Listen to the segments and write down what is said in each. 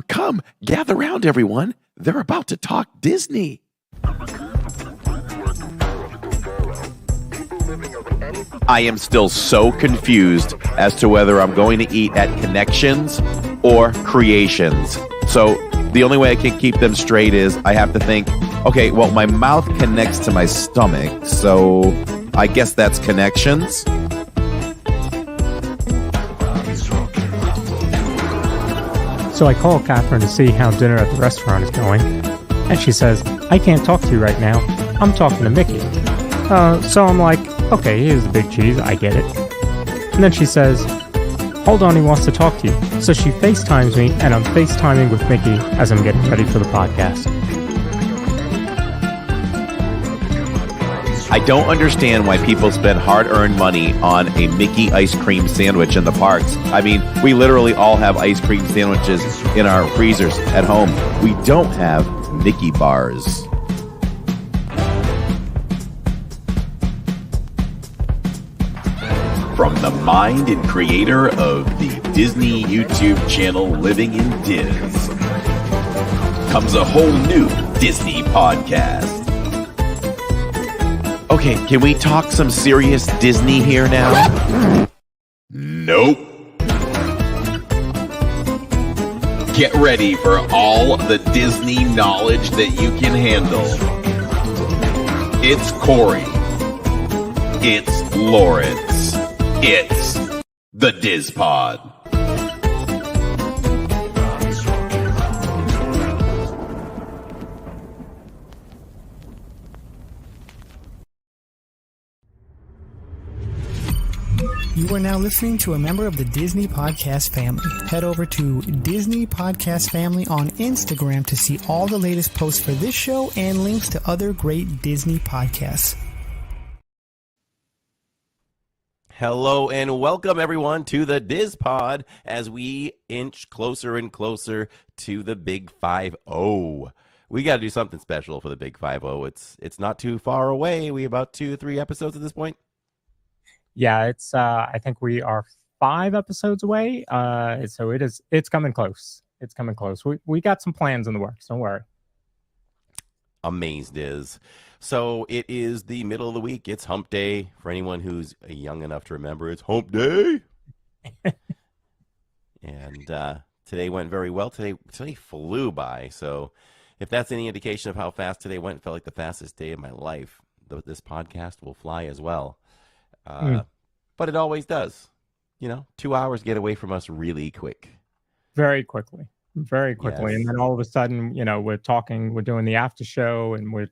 Come, gather round, everyone. They're about to talk Disney. I am still so confused as to whether I'm going to eat at Connections or Creations. So the only way I can keep them straight is I have to think, okay, well, my mouth connects to my stomach, so I guess that's Connections. So I call Catherine to see how dinner at the restaurant is going, and she says, I can't talk to you right now. I'm talking to Mickey. So I'm like, okay, here's the big cheese. I get it. And then she says, hold on, he wants to talk to you. So she FaceTimes me, and I'm FaceTiming with Mickey as I'm getting ready for the podcast. I don't understand why people spend hard-earned money on a Mickey ice cream sandwich in the parks. I mean, we literally all have ice cream sandwiches in our freezers at home. We don't have Mickey bars. From the mind and creator of the Disney YouTube channel Living in Diz comes a whole new Disney podcast. Okay, can we talk some serious Disney here now? Nope. Get ready for all the Disney knowledge that you can handle. It's Corey. It's Lawrence. It's the Diz Pod. You are now listening to a member of the Disney Podcast family. Head over to Disney Podcast Family on Instagram to see all the latest posts for this show and links to other great Disney podcasts. Hello and welcome everyone to the Diz Pod as we inch closer and closer to the Big 5-0. We got to do something special for the Big 5-0. It's not too far away. We about 2-3 episodes at this point. Yeah, it's I think we are 5 episodes away. So it's coming close. It's coming close. We got some plans in the works. Don't worry. Amazed is. So it is the middle of the week. It's hump day. For anyone who's young enough to remember, it's hump day. And today went very well. Today flew by. So if that's any indication of how fast today went, it felt like the fastest day of my life. This podcast will fly as well. But it always does. 2 hours get away from us really quick. Very quickly. Yes. And then all of a sudden, we're doing the after show and we're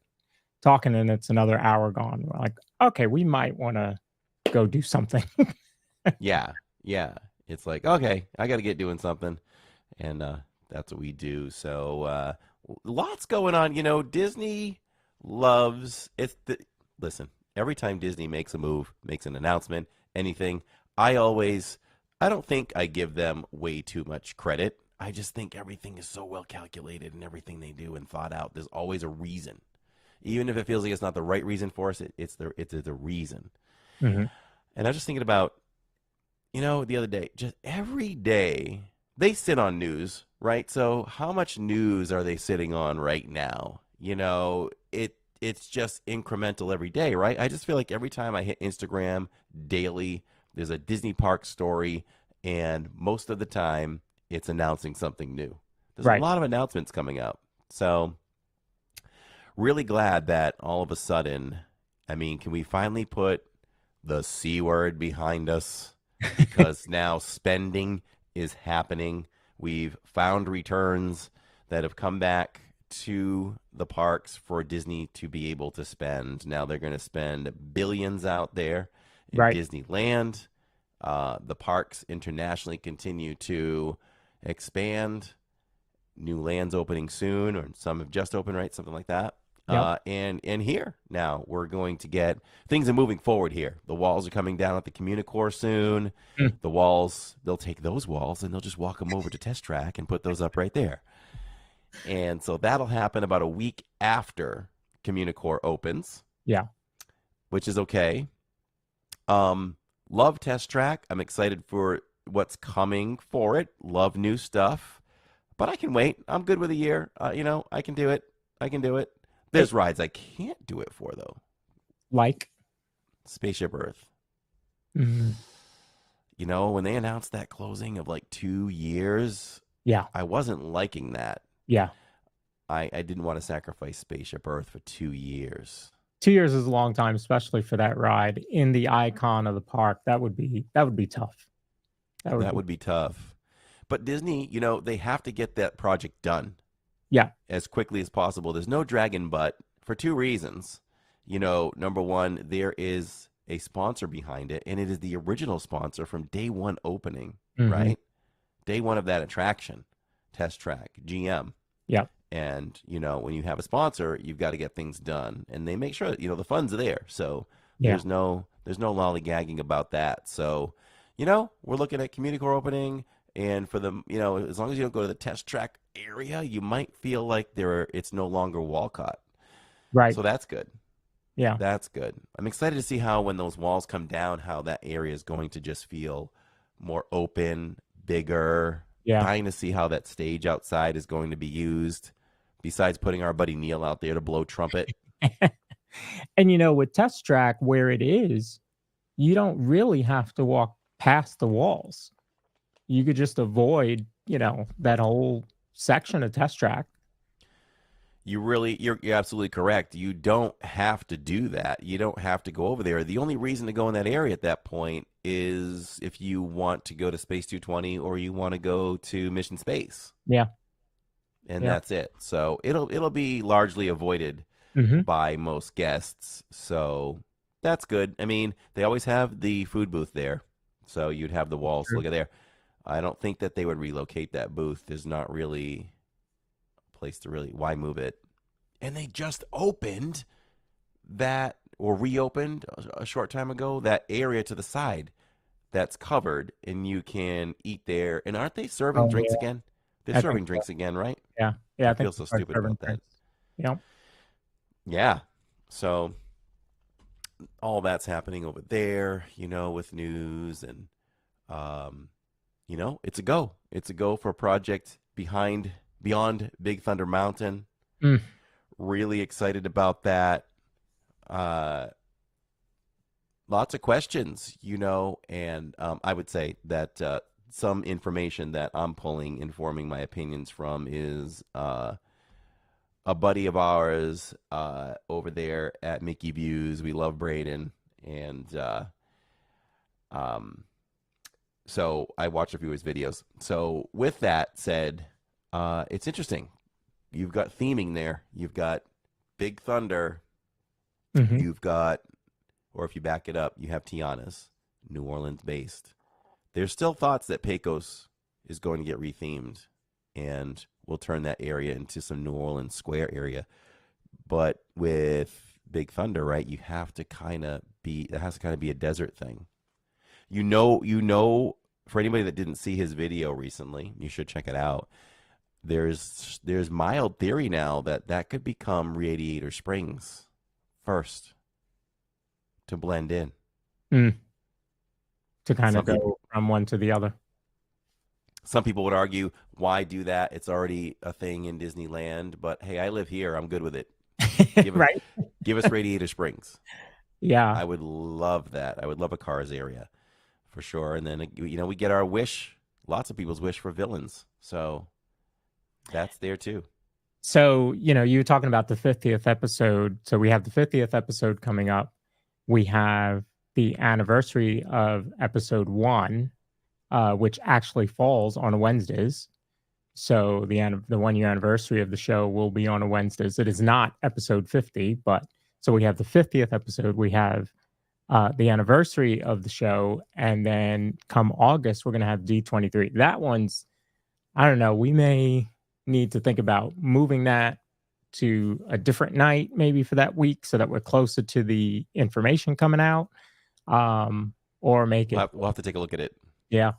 talking and it's another hour gone. We're like, okay, we might want to go do something. Yeah. It's like, okay, I got to get doing something. And that's what we do. So lots going on. Disney loves it. Listen, every time Disney makes a move, makes an announcement, anything, I don't think I give them way too much credit. I just think everything is so well calculated and everything they do and thought out. There's always a reason. Even if it feels like it's not the right reason for us, it's the reason. Mm-hmm. And I was just thinking about, the other day, just every day they sit on news, right? So how much news are they sitting on right now? It's just incremental every day, right? I just feel like every time I hit Instagram daily, there's a Disney park story, and most of the time it's announcing something new. There's a lot of announcements coming out. So really glad that all of a sudden, can we finally put the C word behind us? Because now spending is happening. We've found returns that have come back to the parks for Disney to be able to spend. Now they're going to spend billions out there in Disneyland. The parks internationally continue to expand. New lands opening soon, or some have just opened, right? Something like that. Yep. And here now we're going to get things are moving forward here. The walls are coming down at the Communicore soon. The walls, they'll take those walls and they'll just walk them over to Test Track and put those up right there. And so that'll happen about a week after Communicore opens. Yeah. Which is okay. Love Test Track. I'm excited for what's coming for it. Love new stuff. but I can wait. I'm good with a year. I can do it. I can do it. There's rides I can't do it for though. Like, Spaceship Earth. mm, When they announced that closing of like 2 years, yeah, I wasn't liking that. yeah. I didn't want to sacrifice Spaceship Earth for 2 years. 2 years is a long time, especially for that ride in the icon of the park. That would be tough. That would That be, would be tough. But Disney, they have to get that project done yeah. as quickly as possible. There's no dragon butt for two reasons. Number one, there is a sponsor behind it, and it is the original sponsor from day one opening, Hmm. right? Day one of that attraction, Test Track, GM. Yeah. And, when you have a sponsor, you've got to get things done. And they make sure, the funds are there. So Yeah. there's no lollygagging about that. So, we're looking at community core opening. And for the, as long as you don't go to the Test Track area, you might feel like it's no longer Walcott. Right. So that's good. Yeah. That's good. I'm excited to see how when those walls come down, how that area is going to just feel more open, bigger. Yeah. Dying to see how that stage outside is going to be used. Besides putting our buddy Neil out there to blow trumpet. And with Test Track where it is, you don't really have to walk past the walls. You could just avoid, that whole section of Test Track. You're absolutely correct. You don't have to do that. You don't have to go over there. The only reason to go in that area at that point is if you want to go to Space 220 or you want to go to Mission Space. Yeah. And Yeah. that's it. So it'll be largely avoided Hmm. by most guests. So that's good. I mean, they always have the food booth there. So you'd have the walls to True. look at there. I don't think that they would relocate that booth. There's not really a place to why move it? And they just opened that or reopened a short time ago that area to the side that's covered and you can eat there. And aren't they serving Oh, drinks yeah. again? They're I serving think so. drinks again, right? Yeah. Yeah. I I think feel so it's like stupid serving about that. drinks. Yeah. Yeah. So all that's happening over there, with news and it's a go. It's a go for a project beyond Big Thunder Mountain. Mm. Really excited about that. Lots of questions, and I would say that some information that I'm pulling, informing my opinions from is a buddy of ours over there at Mickey Views. We love Braden, and so I watched a few of his videos. So with that said, it's interesting. You've got theming there. You've got Big Thunder. Hmm. You've got, or if you back it up, you have Tiana's, New Orleans based. There's still thoughts that Pecos is going to get rethemed and we'll turn that area into some New Orleans Square area. But with Big Thunder, right, it has to kind of be a desert thing. For anybody that didn't see his video recently, you should check it out. There's mild theory now that could become Radiator Springs first to blend in. Mm. To kind Some of go people- from one to the other. Some people would argue, why do that? It's already a thing in Disneyland. But hey, I live here. I'm good with it. Right. Give us Radiator Springs. Yeah. I would love that. I would love a Cars area for sure. And then, we get our wish, lots of people's wish for villains. So that's there too. So, you were talking about the 50th episode. So we have the 50th episode coming up. We have the anniversary of episode 1, which actually falls on Wednesdays. So the 1 year anniversary of the show will be on a Wednesdays. It is not episode 50, but so we have the 50th episode. We have the anniversary of the show, and then come August we're going to have D23. That one's, I don't know, we may need to think about moving that to a different night maybe for that week so that we're closer to the information coming out, or make it We'll have to take a look at it.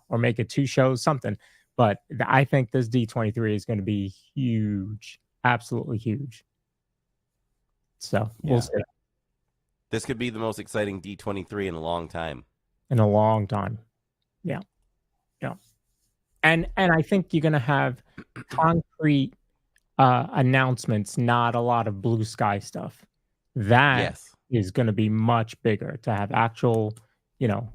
or make it 2 shows, something. But I think this D23 is going to be huge, absolutely huge. So we'll see. This could be the most exciting D23 in a long time. In a long time. Yeah. And I think you're going to have concrete announcements, not a lot of blue sky stuff. That Yes. is going to be much bigger to have actual,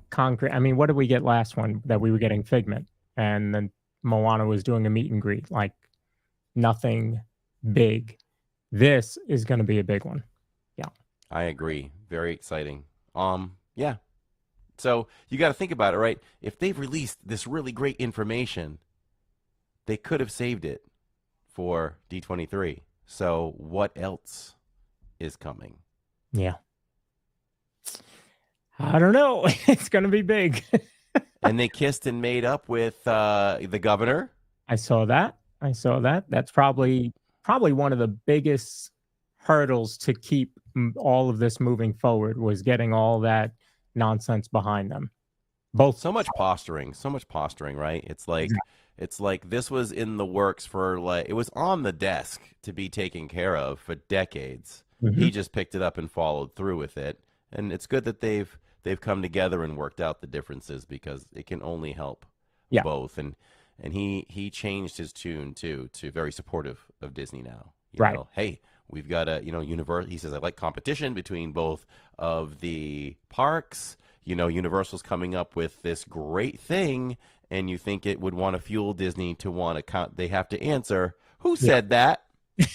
concrete. I mean, what did we get last one that we were getting Figment and then Moana was doing a meet and greet? Like nothing big. This is going to be a big one. Yeah. I agree. Very exciting. Yeah. So you got to think about it, right? If they've released this really great information, they could have saved it for D23. So what else is coming? Yeah. I don't know. It's going to be big. And they kissed and made up with the governor. I saw that. That's probably one of the biggest hurdles to keep all of this moving forward was getting all that nonsense behind them. Both so much posturing, right? It's like this was in the works for it was on the desk to be taken care of for decades. Mm-hmm. He just picked it up and followed through with it. And it's good that they've come together and worked out the differences because it can only help both. And he changed his tune too to very supportive of Disney now. You know, hey, we've got a Universal. He says I like competition between both of the parks. Universal's coming up with this great thing, and you think it would want to fuel Disney to want to count. They have to answer. Who said that?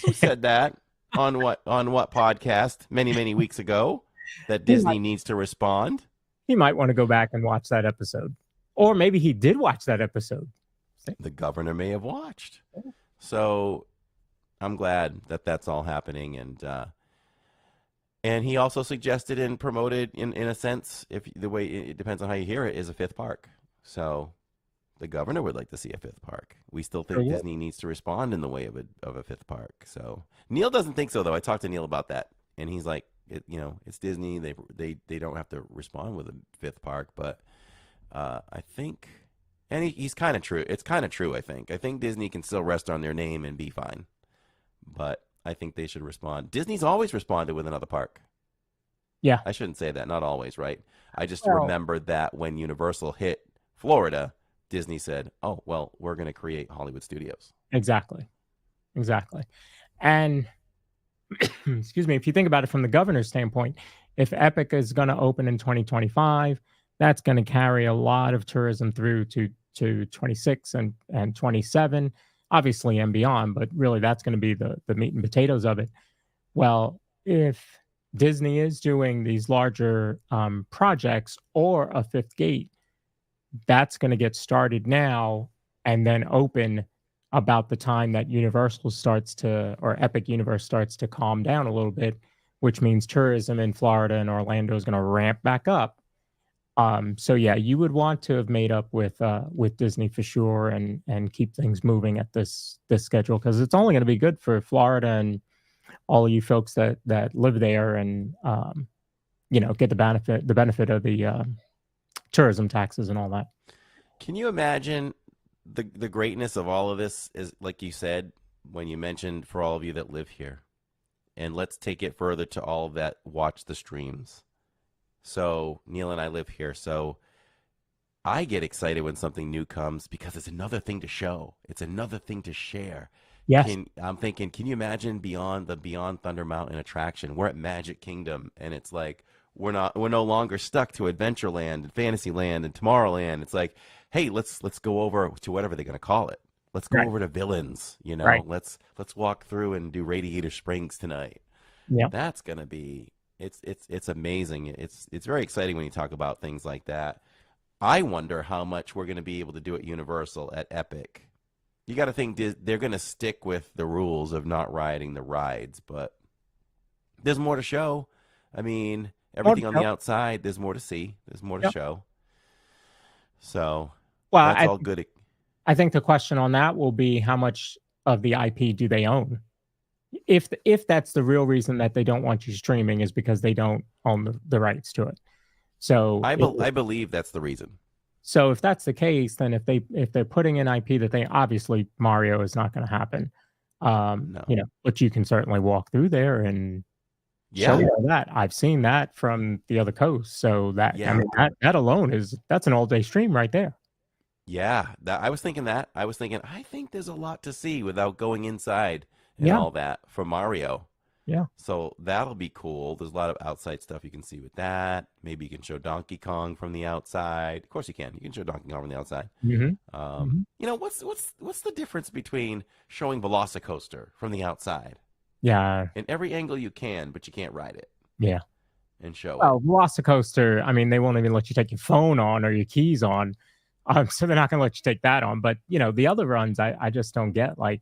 Who said that on what podcast many weeks ago? That Disney needs to respond. He might want to go back and watch that episode, or maybe he did watch that episode. The governor may have watched. So I'm glad that that's all happening, and he also suggested and promoted, in a sense, if the way it depends on how you hear it, is a fifth park. So the governor would like to see a fifth park. We still think Disney needs to respond in the way of a fifth park. So Neil doesn't think so, though. I talked to Neil about that, and he's like, it's Disney. They don't have to respond with a fifth park, but I think, and he's kind of true. It's kind of true. I think Disney can still rest on their name and be fine, but I think they should respond. Disney's always responded with another park. Yeah. I shouldn't say that. Not always, right? I just remembered that when Universal hit Florida, Disney said, oh, well, we're going to create Hollywood Studios. Exactly. And, excuse me, if you think about it from the governor's standpoint, if Epic is going to open in 2025, that's going to carry a lot of tourism through to 26 and 27. Obviously and beyond, but really that's going to be the meat and potatoes of it. Well, if Disney is doing these larger projects or a fifth gate, that's going to get started now and then open about the time that Universal starts to, or Epic Universe starts to calm down a little bit, which means tourism in Florida and Orlando is going to ramp back up. So yeah, you would want to have made up with Disney for sure, and keep things moving at this schedule, because it's only going to be good for Florida and all of you folks that live there and get the benefit of the tourism taxes and all that. Can you imagine the greatness of all of this? Is like you said when you mentioned for all of you that live here, and let's take it further to all of that watch the streams. So Neil and I live here, so I get excited when something new comes because it's another thing to show. It's another thing to share. Yes. I'm thinking, can you imagine Beyond Thunder Mountain attraction? We're at Magic Kingdom, and it's like we're no longer stuck to Adventureland and Fantasyland and Tomorrowland. It's like, hey, let's go over to whatever they're going to call it. Let's go over to Villains. Let's walk through and do Radiator Springs tonight. Yeah, that's going to be. It's amazing. It's very exciting when you talk about things like that. I wonder how much we're going to be able to do at Universal, at Epic. You got to think they're going to stick with the rules of not riding the rides, but there's more to show. I mean, everything on the outside, there's more to see. There's more to show. So that's all good. I think the question on that will be how much of the IP do they own? If that's the real reason that they don't want you streaming is because they don't own the rights to it. So I believe that's the reason. So if that's the case, then if they're putting in IP that they obviously Mario is not going to happen. No. But you can certainly walk through there and show that. I've seen that from the other coast. So that that alone that's an all day stream right there. Yeah, I was thinking that. I was thinking, I think there's a lot to see without going inside and Yeah, all that for Mario. yeah. So that'll be cool. There's a lot of outside stuff you can see with that. Maybe you can show Donkey Kong from the outside. Of course you can. You can show Donkey Kong from the outside. Hmm. Hmm. What's the difference between showing Velocicoaster from the outside Yeah, in every angle you can, but you can't ride it yeah. and show it? Well, Velocicoaster, I mean, they won't even let you take your phone on or your keys on. So they're not going to let you take that on. But, the other runs, I just don't get. Like,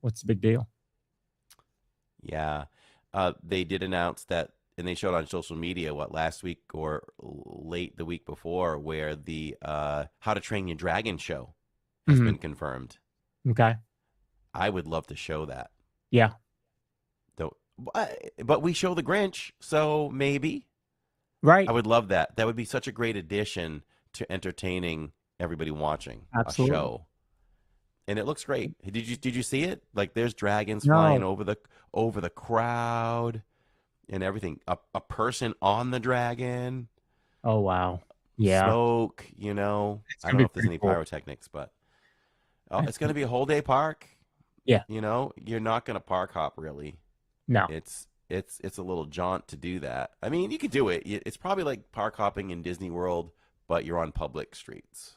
what's the big deal? Yeah. They did announce that, and they showed on social media, what, last week or late the week before, where the How to Train Your Dragon show has Hmm. been confirmed. Okay. I would love to show that. Yeah. Though, but we show the Grinch, so maybe. I Right. would love that. That would be such a great addition to entertaining everybody watching a Absolutely. show. And it looks great. Did you see it? Like there's dragons flying No. over the crowd and everything. A person on the dragon, Oh, wow. Yeah. smoke, It's I going don't to know be if there's pretty any cool. pyrotechnics, but it's It's going gonna to be a whole day park. Yeah. You're not going to park hop really. No. It's a little jaunt to do that. I mean, you could do it. It's probably like park hopping in Disney World, but you're on public streets.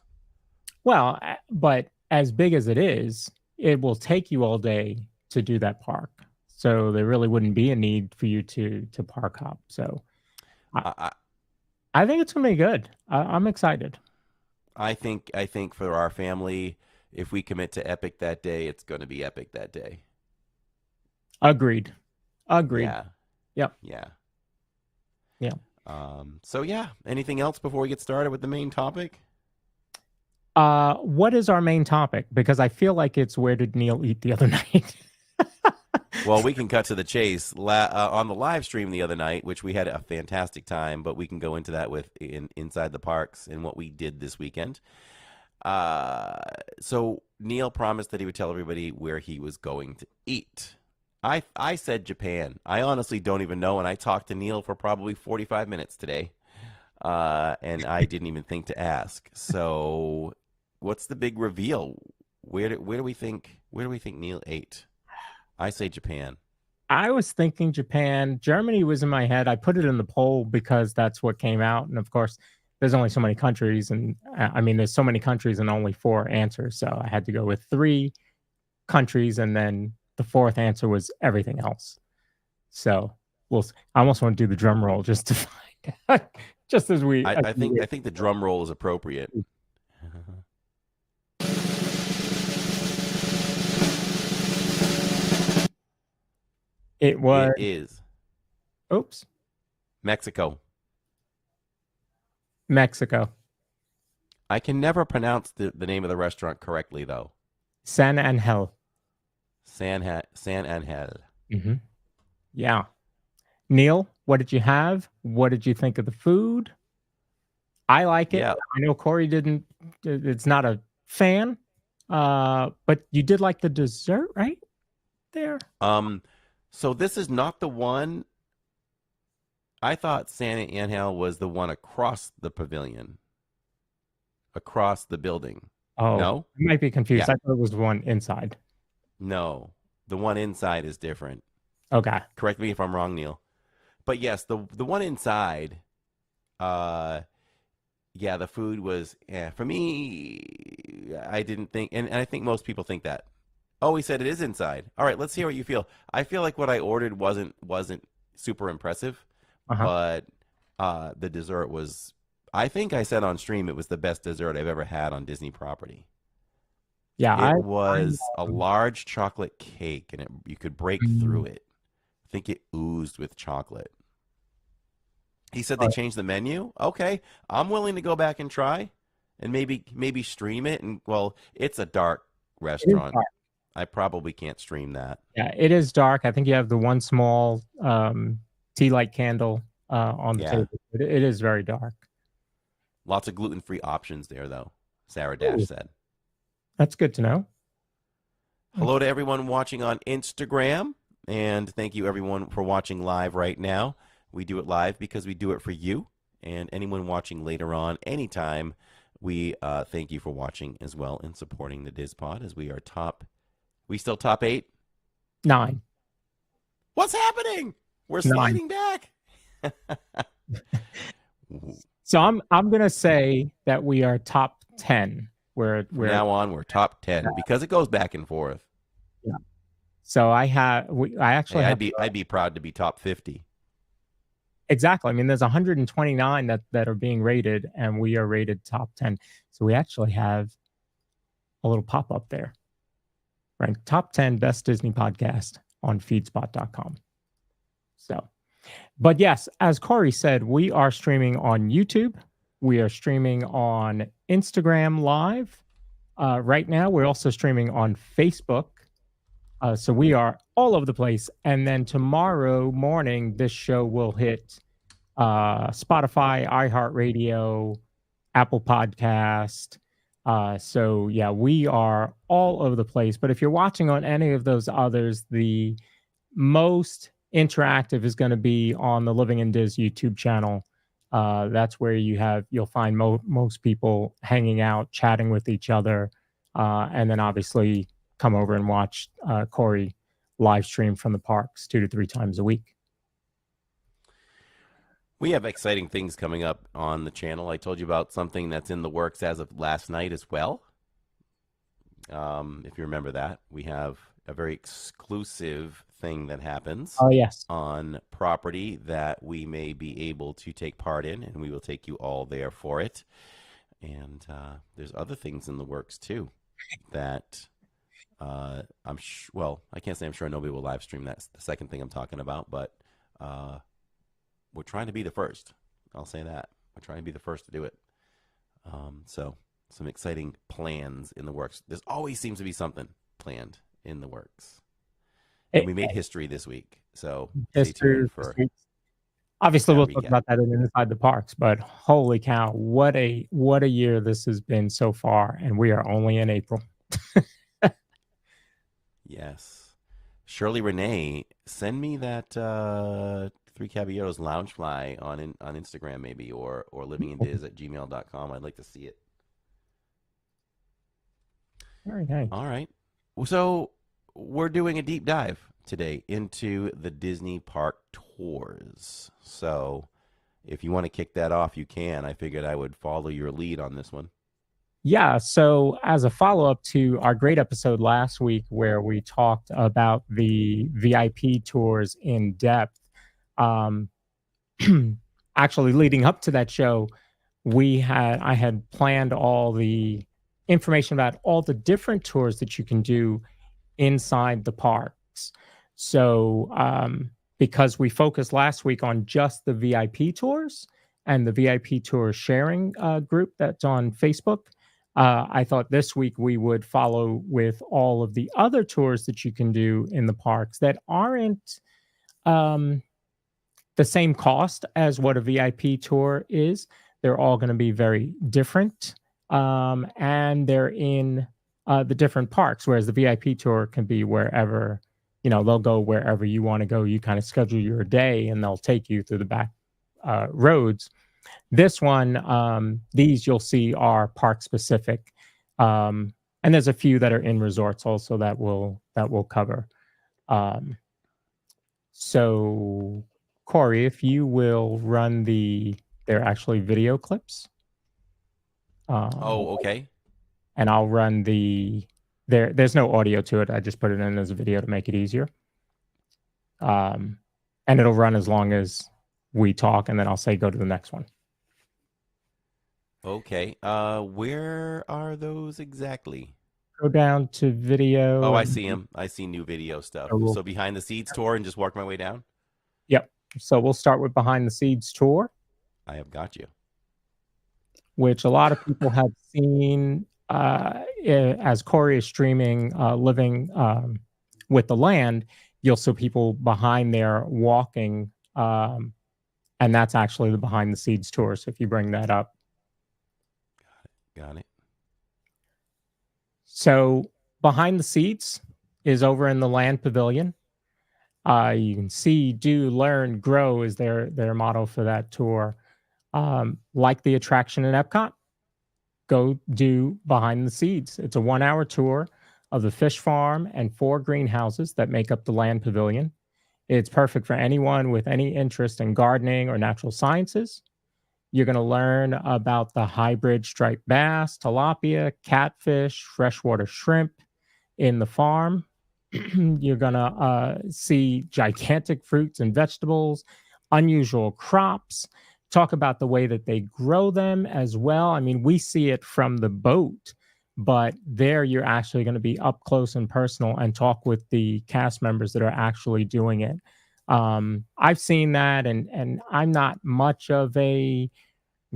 Well, but as big as it is, it will take you all day to do that park. So there really wouldn't be a need for you to park hop. So I, I I, I think it's gonna be good. I'm excited. I think for our family, if we commit to epic that day, it's going to be epic that day. Agreed. Agreed. Yeah, Yep. yeah. Yeah. So yeah. Anything else before we get started with the main topic? What is our main topic? Because I feel like it's where did Neil eat the other night? Well, we can cut to the chase. On the live stream the other night, which we had a fantastic time, but we can go into that with inside the parks and what we did this weekend. So Neil promised that he would tell everybody where he was going to eat. I said Japan. I honestly don't even know, and I talked to Neil for probably 45 minutes today, and I didn't even think to ask. So, what's the big reveal? Where do we think Neil ate? I say Japan. I was thinking Japan. Germany was in my head. I put it in the poll because that's what came out. And of course, there's only so many countries. And I mean, there's so many countries and only four answers. So I had to go with three countries. And then the fourth answer was everything else. So I almost want to do the drum roll just to find out, just as we, I, as I we think I think the drum roll is appropriate. it was, It is oops, Mexico. Mexico, I can never pronounce the name of the restaurant correctly though. San Angel. San Angel. Hmm. Yeah. Neil, what did you have? What did you think of the food? I like it. Yeah. I know Corey didn't. It's not a fan, but you did like the dessert, right? There. Um. So this is not the one. I thought San Angel was the one across the pavilion, across the building. Oh, No. I might be confused. Yeah. I thought it was the one inside. No. The one inside is different. Okay. Correct me if I'm wrong, Neil. But yes, the one inside. Uh. Yeah, the food was. Yeah, for me, I didn't think, and I think most people think that. Oh, he said it is inside. All right, let's hear what you feel. I feel like what I ordered wasn't super impressive, Uh huh. but the dessert was. I think I said on stream it was the best dessert I've ever had on Disney property. Yeah. It I was a large chocolate cake, and you could break through it. I think it oozed with chocolate. He said they uh, changed the menu. Okay, I'm willing to go back and try, and maybe stream it. And well, it's a dark it is restaurant. dark. I probably can't stream that. Yeah, it is dark. I think you have the one small tea light candle on the Yeah, table. It is very dark. lots of gluten-free options there, though. Sarah Dash Ooh, said. that's good to know. Hello to everyone watching on Instagram, and thank you everyone for watching live right now. We do it live because we do it for you, and anyone watching later on, anytime, We thank you for watching as well and supporting the Diz Pod as we are we still top 8? 9. What's happening? We're 9. sliding back. So I'm gonna say that we are top 10. From now on, we're top 10 because it goes back and forth. Yeah. So I actually I'd be proud to be top 50. Exactly. I mean, there's 129 that are being rated, and we are rated top 10. So we actually have a little pop up there, ranked top 10 best Disney podcast on feedspot.com. So, but yes, as Corey said, we are streaming on YouTube. We are streaming on Instagram Live. Right now, we're also streaming on Facebook. So we are all over the place. And then tomorrow morning, this show will hit Spotify, iHeartRadio, Apple Podcast. So yeah, we are all over the place. But if you're watching on any of those others, the most interactive is going to be on the Living in Diz YouTube channel. That's where you'll find most people hanging out, chatting with each other, and then obviously come over and watch Corey live stream from the parks 2 to 3 times a week. We have exciting things coming up on the channel. I told you about something that's in the works as of last night as well. If you remember that, we have a very exclusive thing that happens on property that we may be able to take part in, and we will take you all there for it. And there's other things in the works too that I can't say I'm sure nobody will live stream. That's the second thing I'm talking about, but we're trying to be the first. I'll say that. We're trying to be the first to do it. So some exciting plans in the works. There's always seems to be something planned in the works. And we made history this week. So stay tuned for obviously we'll talk about that in Inside the Parks, but holy cow, what a year this has been so far, and we are only in April. Yes. Shirley Renee, send me that Three Caballeros Loungefly on Instagram maybe, or livingindiz@gmail.com. I'd like to see it. Very nice. All right. So we're doing a deep dive today into the Disney park tours. So if you want to kick that off, you can. I figured I would follow your lead on this one. Yeah, so as a follow-up to our great episode last week where we talked about the VIP tours in depth, actually leading up to that show, I had planned all the information about all the different tours that you can do inside the parks. So because we focused last week on just the VIP tours and the VIP tour sharing group that's on Facebook, I thought this week we would follow with all of the other tours that you can do in the parks that aren't the same cost as what a VIP tour is. They're all going to be very different, and they're in the different parks, whereas the VIP tour can be wherever, they'll go wherever you want to go. You kind of schedule your day and they'll take you through the back roads. This one, these you'll see are park specific. And there's a few that are in resorts also that we'll cover. So Corey, if you will run they're actually video clips. Okay. And I'll run there's no audio to it. I just put it in as a video to make it easier. And it'll run as long as we talk, and then I'll say go to the next one. Okay. Where are those exactly? Go down to video. Oh, I see them. I see new video stuff. So behind the scenes tour and just work my way down? Yep. So we'll start with behind the scenes tour. I have got you. Which a lot of people have seen as Corey is streaming Living with the Land. You'll see people behind there walking, and that's actually the behind the scenes tour. So if you bring that up. Got it. So behind the seats is over in the Land Pavilion. You can see, do, learn, grow is their motto for that tour. Like the attraction in Epcot. go do Behind the Seeds. It's a 1 hour tour of the fish farm and 4 greenhouses that make up the land pavilion. It's perfect for anyone with any interest in gardening or natural sciences. You're going to learn about the hybrid striped bass, tilapia, catfish, freshwater shrimp in the farm. You're going to see gigantic fruits and vegetables, unusual crops, talk about the way that they grow them as well. I mean, we see it from the boat, but there you're actually going to be up close and personal and talk with the cast members that are actually doing it. I've seen that, and I'm not much of a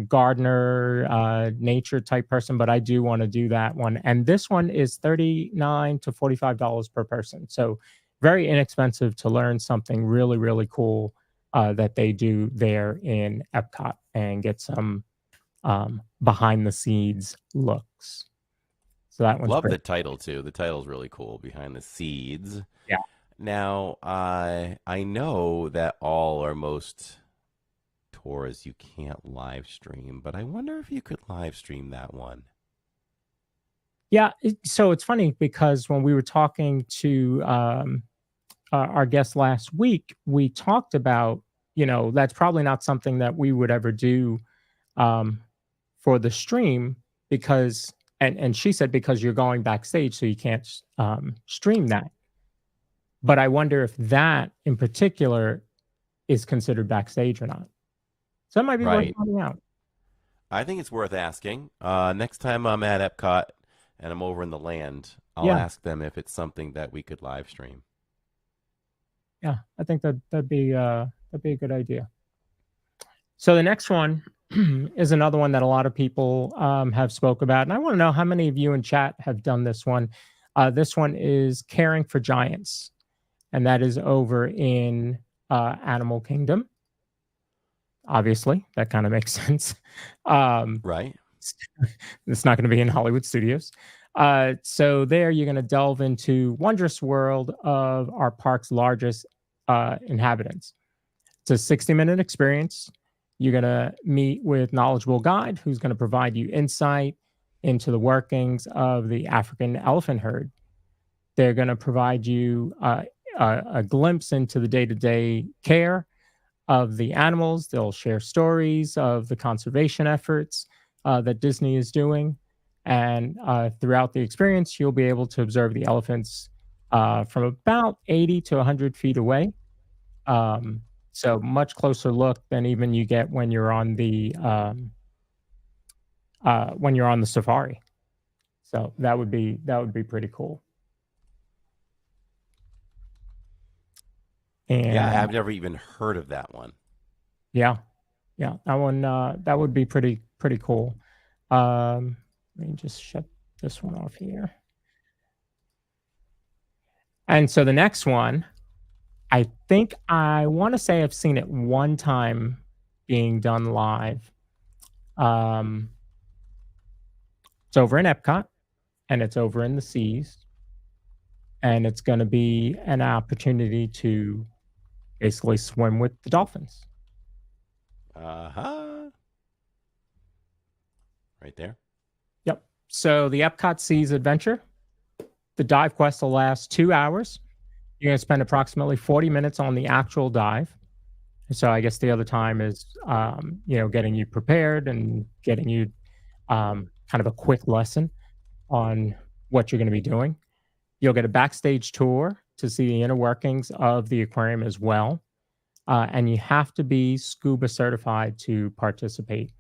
gardener, nature type person, but I do want to do that one. And this one is $39 to $45 per person. So very inexpensive to learn something really, really cool that they do there in Epcot and get some behind the scenes looks. So that one's Love great. the title too. The title's really cool, Behind the Seeds. Yeah. Now, I know that all or most tours you can't live stream, but I wonder if you could live stream that one. Yeah. So it's funny because when we were talking to our guest last week, we talked about, that's probably not something that we would ever do um, for the stream because, and she said, because you're going backstage, so you can't stream that. But I wonder if that in particular is considered backstage or not. So that might be worth Right. finding out. I think it's worth asking. Next time I'm at Epcot and I'm over in the land, I'll Yeah. ask them if it's something that we could live stream. Yeah. I think that'd be a good idea. So the next one is another one that a lot of people have spoke about, and I want to know how many of you in chat have done this one. This one is Caring for Giants, and that is over in Animal Kingdom. Obviously, that kind of makes sense. Right. It's not going to be in Hollywood Studios. So there, you're going to delve into wondrous world of our park's largest inhabitants. It's a 60-minute experience. You're going to meet with knowledgeable guide who's going to provide you insight into the workings of the African elephant herd. They're going to provide you a glimpse into the day-to-day care of the animals. They'll share stories of the conservation efforts that Disney is doing. And throughout the experience, you'll be able to observe the elephants from about 80 to 100 feet away. So much closer look than even you get when you're on the safari. So that would be pretty cool. Yeah, And I've never even heard of that one. yeah, that one that would be pretty cool. Let me just shut this one off here. And so the next one, I think I want to say I've seen it one time being done live. It's over in Epcot, and it's over in the seas, and it's going to be an opportunity to basically swim with the dolphins. Right there. Yep. So the Epcot Seas Adventure, the dive quest will last 2 hours. You're going to spend approximately 40 minutes on the actual dive. So I guess the other time is, getting you prepared and getting you kind of a quick lesson on what you're going to be doing. You'll get a backstage tour to see the inner workings of the aquarium as well. And you have to be scuba certified to participate.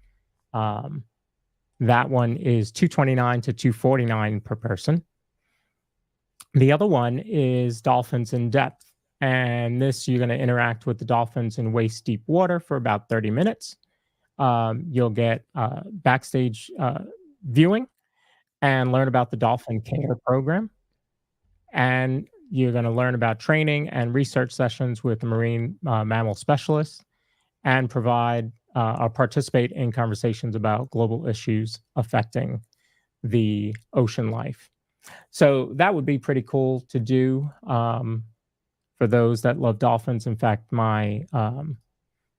That one is $229 to $249 per person. The other one is Dolphins in Depth. And this, you're going to interact with the dolphins in waist deep water for about 30 minutes. You'll get backstage viewing and learn about the dolphin care program. And you're going to learn about training and research sessions with the marine mammal specialists and provide or participate in conversations about global issues affecting the ocean life. So that would be pretty cool to do for those that love dolphins. In fact, my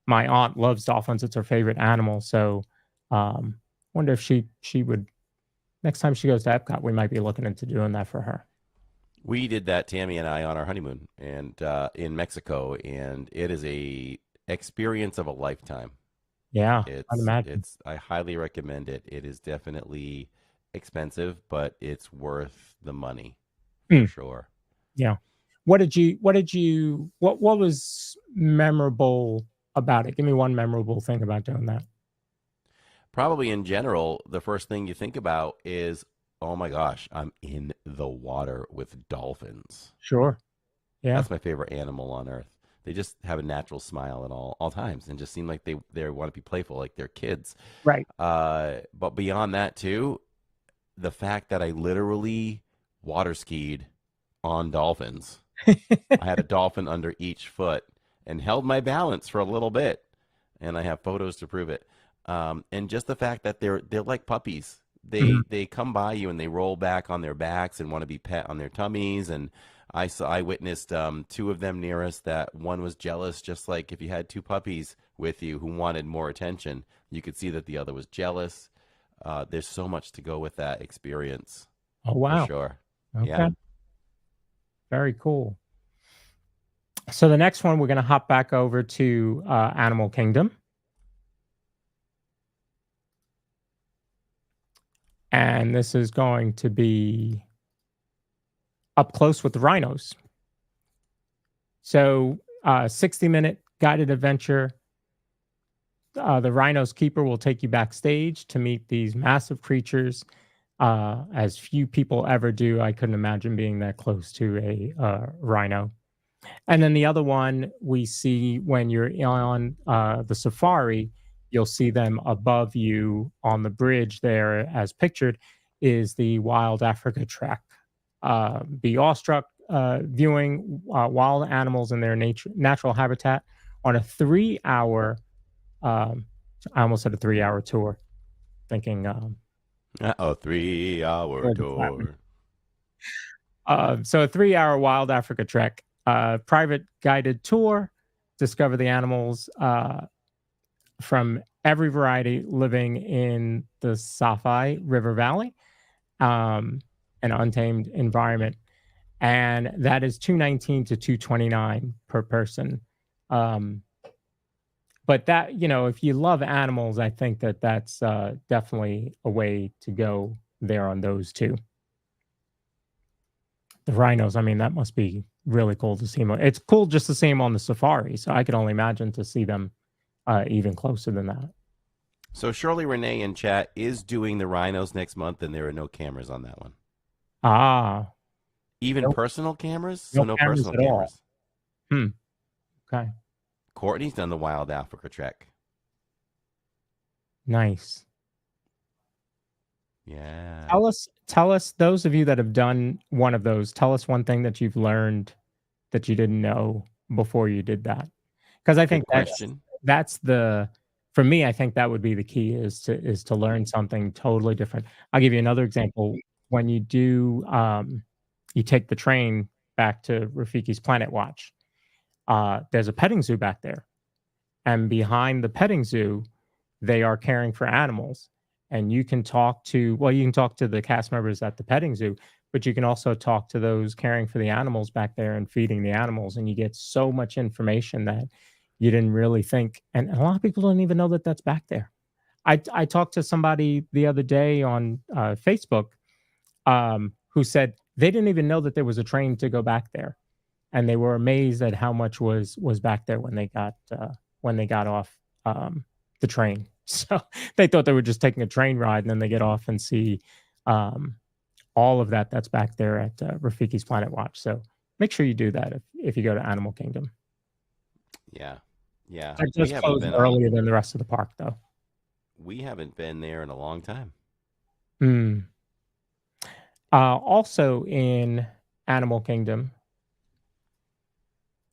aunt loves dolphins; it's her favorite animal. So, wonder if she would next time she goes to Epcot, we might be looking into doing that for her. We did that, Tammy and I, on our honeymoon and in Mexico, and it is a experience of a lifetime. Yeah, I'd imagine. I highly recommend it. It is definitely expensive, but it's worth the money for Mm, sure. yeah. What was memorable about it? Give me one memorable thing about doing that. Probably in general, the first thing you think about is, oh my gosh, I'm in the water with dolphins. Sure. Yeah. That's my favorite animal on earth. They just have a natural smile at all times and just seem like they want to be playful, like they're kids. Right. But beyond that too, the fact that I literally water skied on dolphins. I had a dolphin under each foot and held my balance for a little bit, and I have photos to prove it. And just the fact that they're like puppies. Mhm. They come by you and they roll back on their backs and want to be pet on their tummies. And I witnessed two of them near us. That one was jealous, just like if you had two puppies with you who wanted more attention, you could see that the other was jealous. There's so much to go with that experience Oh for wow. sure. Yeah. Okay. Very cool. So the next one, we're going to hop back over to Animal Kingdom. And this is going to be up close with the rhinos. So 60-minute guided adventure. The rhino's keeper will take you backstage to meet these massive creatures, as few people ever do. I couldn't imagine being that close to a rhino. And then the other one we see when you're on the safari, you'll see them above you on the bridge there, as pictured, is the Wild Africa Trek. Be awestruck viewing wild animals in their natural habitat on a 3 hour. I almost said a 3 hour tour, thinking 3 hour George Chapman. tour. So a 3 hour Wild Africa Trek, private guided tour, discover the animals from every variety living in the Safai River Valley, an untamed environment. And that is $219 to $229 per person. But that, if you love animals, I think that that's definitely a way to go there on those two. The rhinos, I mean, that must be really cool to see. It's cool just to see them on the safari. So I can only imagine to see them even closer than that. So Shirley Renee in chat is doing the rhinos next month, and there are no cameras on that one. Ah. Even Nope. personal cameras? No So no cameras personal at all. cameras. Okay. Courtney's done the Wild Africa Trek. Nice. Yeah. Tell us, those of you that have done one of those, tell us one thing that you've learned that you didn't know before you did that. Because I think Good question. that's for me, I think that would be the key, is to learn something totally different. I'll give you another example. When you do you take the train back to Rafiki's Planet Watch, there's a petting zoo back there. And behind the petting zoo, they are caring for animals. And you can talk to the cast members at the petting zoo, but you can also talk to those caring for the animals back there and feeding the animals. And you get so much information that you didn't really think. And a lot of people don't even know that that's back there. I talked to somebody the other day on Facebook who said they didn't even know that there was a train to go back there. And they were amazed at how much was back there when they got off the train. So they thought they were just taking a train ride, and then they get off and see all of that's back there at Rafiki's Planet Watch. So make sure you do that if you go to Animal Kingdom. Yeah. Yeah. It does close earlier than the rest of the park, though. We haven't been there in a long time. Also in Animal Kingdom,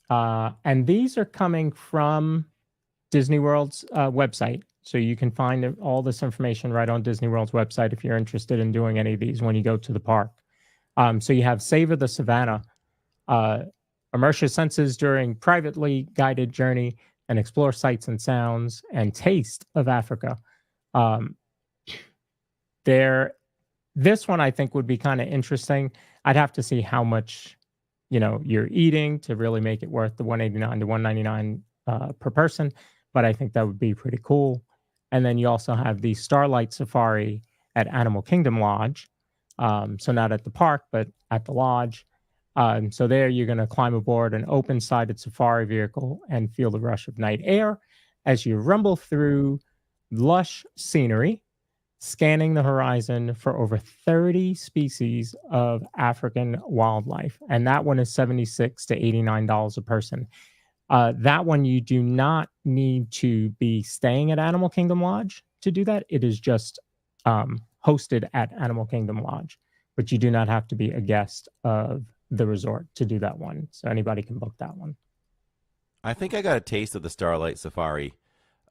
and these are coming from Disney World's website. So you can find all this information right on Disney World's website if you're interested in doing any of these when you go to the park. So you have Savor the Savannah. Immerse your senses during privately guided journey and explore sights and sounds and taste of Africa. There This one I think would be kind of interesting. I'd have to see how much, you're eating to really make it worth the 189 to 199 per person, but I think that would be pretty cool. And then you also have the Starlight Safari at Animal Kingdom Lodge. So not at the park, but at the lodge. So there you're going to climb aboard an open-sided safari vehicle and feel the rush of night air as you rumble through lush scenery, scanning the horizon for over 30 species of African wildlife. And that one is $76 to $89 a person. That one, you do not need to be staying at Animal Kingdom Lodge to do that. It is just hosted at Animal Kingdom Lodge, but you do not have to be a guest of the resort to do that one. So anybody can book that one. I think I got a taste of the Starlight Safari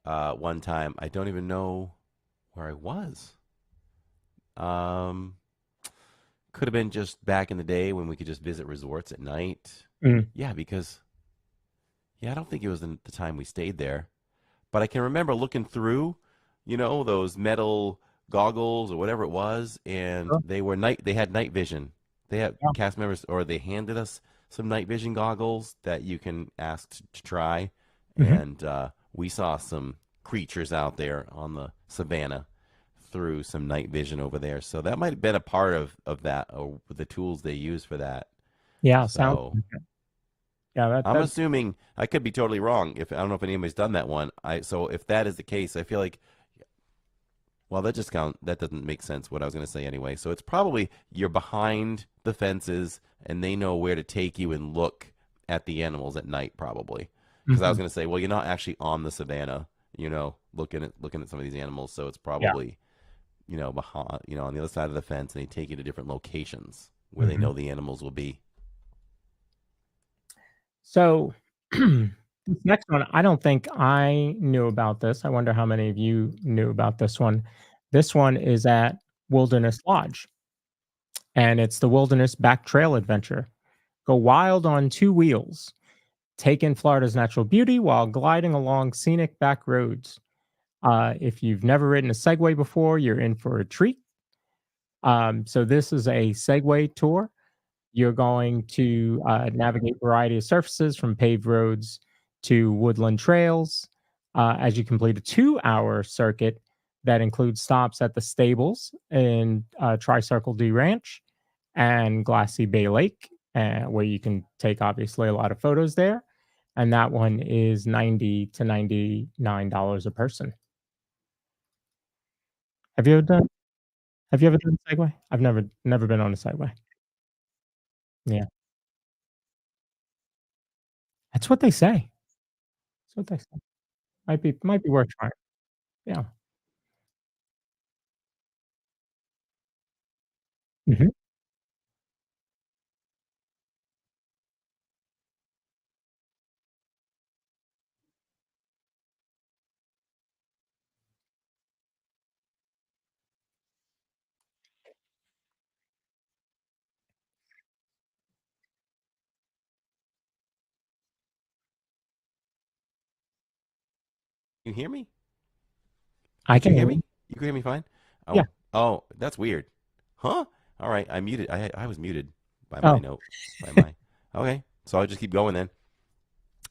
one time. I don't even know where I was. Um, could have been just back in the day when we could just visit resorts at night. Mm. Yeah, because I don't think it was the time we stayed there, but I can remember looking through, those metal goggles or whatever it was, and Sure. they had night vision. They had Yeah. cast members, or they handed us some night vision goggles that you can ask to try, Mhm. and we saw some creatures out there on the savannah through some night vision over there. So that might have been a part of that, or the tools they use for that. Yeah. Sounds. So Yeah. That. I'm That. assuming, I could be totally wrong. If I don't know if anybody's done that one. So if that is the case, I feel like, well, that doesn't make sense. What I was going to say anyway. So it's probably you're behind the fences and they know where to take you and look at the animals at night, probably. Because I was Mhm. going to say, well, you're not actually on the savannah, looking at some of these animals. So it's Yeah. probably, behind, on the other side of the fence, and they take you to different locations where they Mhm. know the animals will be. So this next one, I don't think I knew about this. I wonder how many of you knew about this one. This one is at Wilderness Lodge, and it's the Wilderness Back Trail Adventure. Go wild on two wheels. Take in Florida's natural beauty while gliding along scenic back roads. If you've never ridden a Segway before, you're in for a treat. So this is a Segway tour. You're going to navigate a variety of surfaces from paved roads to woodland trails as you complete a 2-hour circuit that includes stops at the stables in Tricircle D Ranch and Glassy Bay Lake, where you can take obviously a lot of photos there. And that one is $90 to $99 a person. Have you ever done? Have you ever done a Segway? I've never been on a Segway. Yeah, that's what they say. That's what they say. Might be worth trying. Yeah. Mhm. You hear me? I Could you can hear hear me? you. You can hear me fine? Yeah. Oh, that's weird. Huh? All right, I muted. I was muted by my Oh, note. By my. Okay, so I'll just keep going then.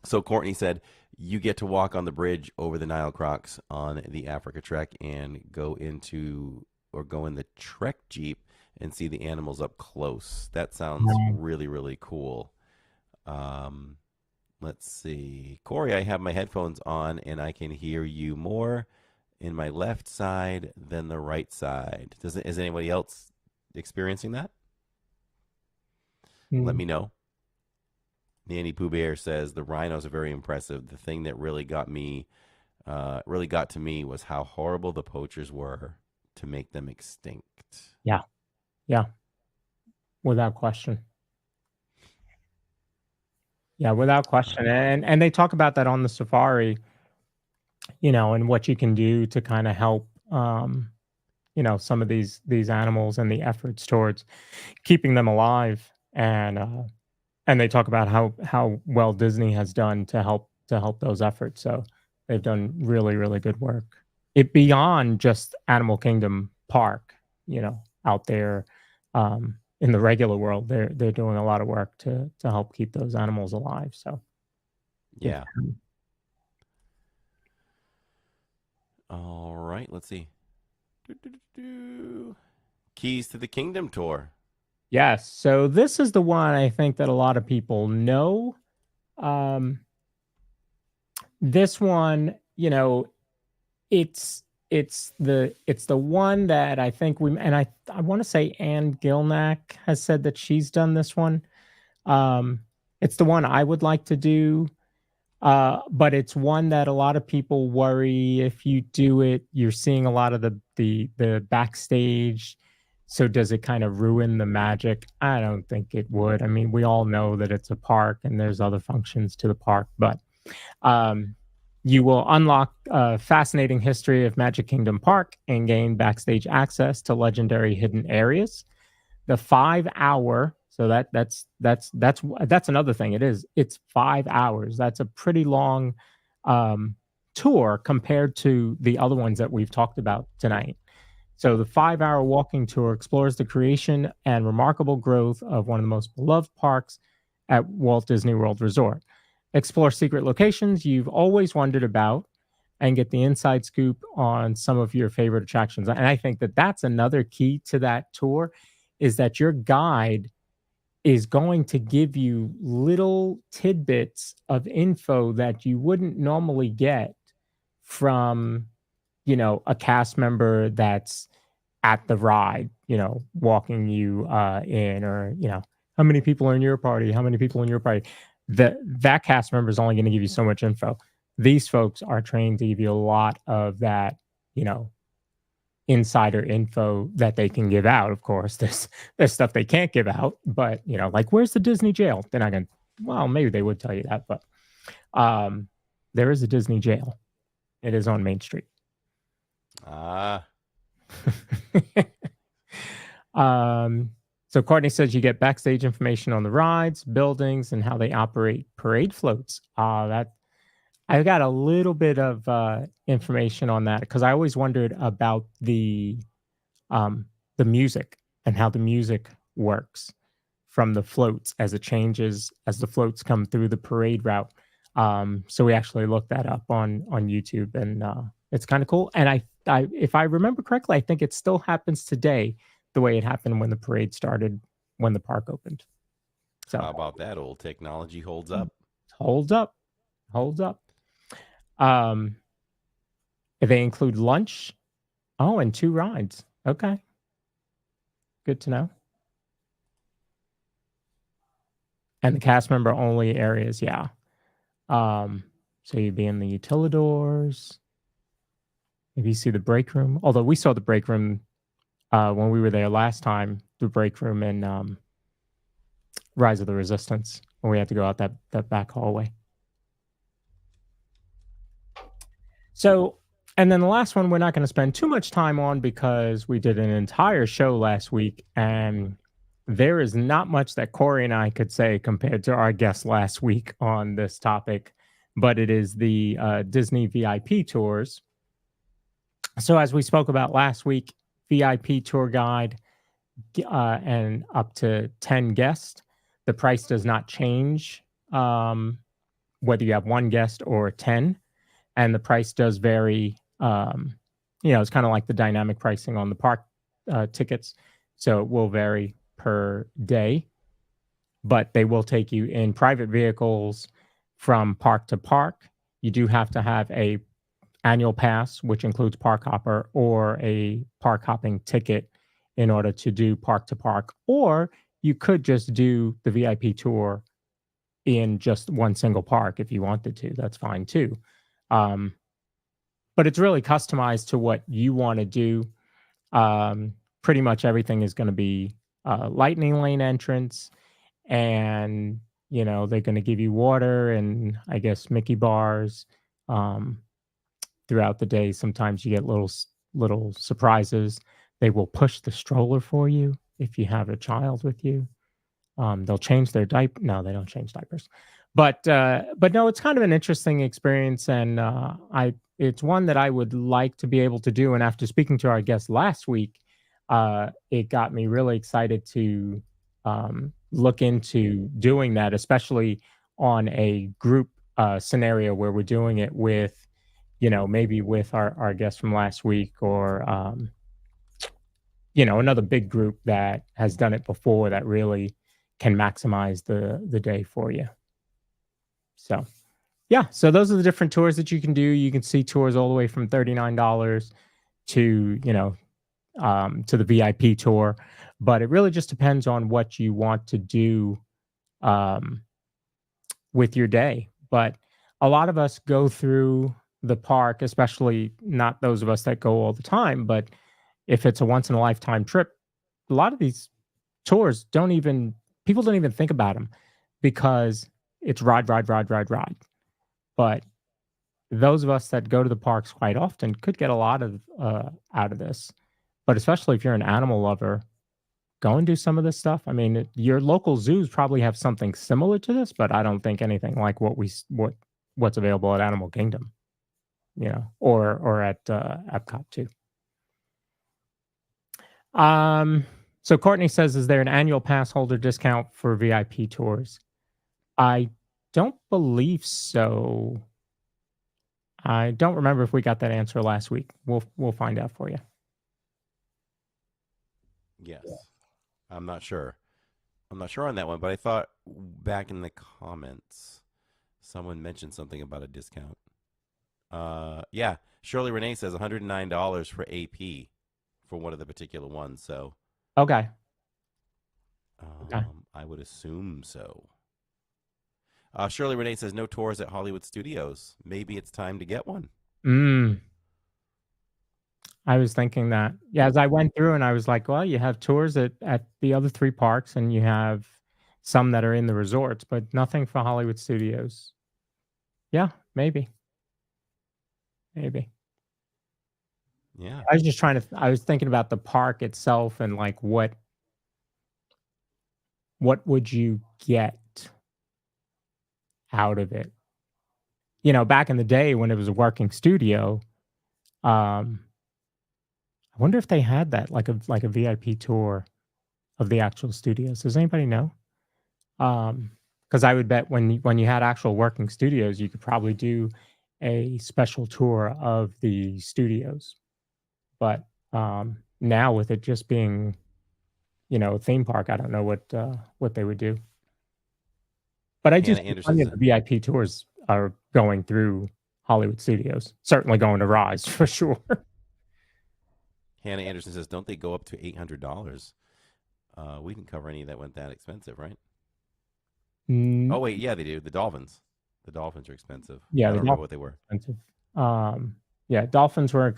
So Courtney said you get to walk on the bridge over the Nile Crocs on the Africa Trek and go in the Trek Jeep and see the animals up close. That sounds um, really, really cool. Um, let's see. Corey, I have my headphones on and I can hear you more in my left side than the right side. Is anybody else experiencing that? Let mm, me know. Nanny Pooh Bear says the rhinos are very impressive. The thing that really got to me was how horrible the poachers were to make them extinct. yeah, yeah, without question. Yeah, without question, and they talk about that on the safari, and what you can do to kinda help, some of these animals and the efforts towards keeping them alive, and they talk about how well Disney has done to help those efforts, so they've done really, really good work. It beyond just Animal Kingdom Park, you know? out there in the regular world, they're doing a lot of work to help keep those animals alive. So Yeah. All right. Let's see. Keys to the Kingdom tour. yes. So this is the one I think that a lot of people know. Um, this one, it's the one that I think I want to say Anne Gilnack has said that she's done this one. Um, it's the one I would like to do. But it's one that a lot of people worry if you do it, you're seeing a lot of the backstage. So does it kind of ruin the magic? I don't think it would. I mean, we all know that it's a park and there's other functions to the park, but um, you will unlock a fascinating history of Magic Kingdom Park and gain backstage access to legendary hidden areas. The 5 hour, so that's another thing. It's 5 hours. That's a pretty long um, tour compared to the other ones that we've talked about tonight. So the 5 hour walking tour explores the creation and remarkable growth of one of the most beloved parks at Walt Disney World Resort. Explore secret locations you've always wondered about and get the inside scoop on some of your favorite attractions. And I think that that's another key to that tour is that your guide is going to give you little tidbits of info that you wouldn't normally get from, a cast member that's at the ride, walking you in, or, how many people are in your party? How many people in your party? That cast member is only going to give you so much info. These folks are trained to give you a lot of that, insider info that they can give out. Of course, there's stuff they can't give out, but like where's the Disney jail? They're not gonna. Well, maybe they would tell you that, but there is a Disney jail. It is on Main Street. Ah. So Courtney says you get backstage information on the rides, buildings, and how they operate parade floats. That I got a little bit of information on that because I always wondered about the music and how the music works from the floats as it changes as the floats come through the parade route. So we actually looked that up on YouTube, and it's kind of cool. And I, if I remember correctly, I think it still happens today the way it happened when the parade started when the park opened. So how about that? Old technology holds up. Holds up. Holds up. They include lunch. Oh, and 2 rides. Okay. Good to know. And the cast member only areas, yeah. So you'd be in the utilidors. Maybe you see the break room. Although we saw the break room when we were there last time, the break room in Rise of the Resistance, when we had to go out that back hallway. So, and then the last one we're not going to spend too much time on because we did an entire show last week, and there is not much that Corey and I could say compared to our guest last week on this topic, but it is the Disney VIP tours. So as we spoke about last week, VIP tour guide and up to 10 guests, the price does not change whether you have 1 guest or 10. And the price does vary. It's kind of like the dynamic pricing on the park tickets. So it will vary per day, but they will take you in private vehicles from park to park. You do have to have a annual pass, which includes park hopper or a park hopping ticket in order to do park to park, or you could just do the VIP tour in just one single park if you wanted to. That's fine too. But it's really customized to what you want to do. Pretty much everything is going to be lightning lane entrance, and they're going to give you water and I guess Mickey bars throughout the day. Sometimes you get little surprises. They will push the stroller for you if you have a child with you. They'll change their diaper. No, they don't change diapers. But no, it's kind of an interesting experience, and it's one that I would like to be able to do. And after speaking to our guest last week, it got me really excited to look into doing that, especially on a group scenario where we're doing it with, maybe with our guest from last week, or another big group that has done it before, that really can maximize the day for you. So yeah, so those are the different tours that you can do. You can see tours all the way from $39 to, to the VIP tour, but it really just depends on what you want to do um, with your day. But a lot of us go through the park, especially not those of us that go all the time, but if it's a once in a lifetime trip, a lot of these tours don't even people don't even think about them, because it's ride, ride, ride, ride, ride. But those of us that go to the parks quite often could get a lot of out of this. But especially if you're an animal lover, go and do some of this stuff. I mean, your local zoos probably have something similar to this, but I don't think anything like what's available at Animal Kingdom, or at Epcot too. So Courtney says, is there an annual pass holder discount for VIP tours? I don't believe so. I don't remember if we got that answer last week. We'll find out for you. Yes. I'm not sure. I'm not sure on that one, but I thought back in the comments someone mentioned something about a discount. Yeah, Shirley Renee says $109 for AP for one of the particular ones. So Okay. Okay. I would assume so. Shirley Renee says no tours at Hollywood Studios. Maybe it's time to get one. I was thinking that. Yeah, as I went through and I was like, well, you have tours at the other three parks, and you have some that are in the resorts, but nothing for Hollywood Studios. Yeah, maybe. Maybe. Yeah. I was thinking about the park itself, and like what would you get out of it? Back in the day when it was a working studio, um, I wonder if they had that, like a VIP tour of the actual studios. Does anybody know? Because I would bet when you had actual working studios, you could probably do a special tour of the studios. But now with it just being, a theme park, I don't know what they would do. But I do Hannah see Anderson plenty of the VIP tours are going through Hollywood Studios. Certainly going to Rise for sure. Hannah Anderson says, don't they go up to $800? We didn't cover any that went that expensive, right? Mm, Oh, wait. Yeah, they do. The Dolphins. The Dolphins are expensive. yeah, I the don't remember what they were. expensive. Yeah, Dolphins were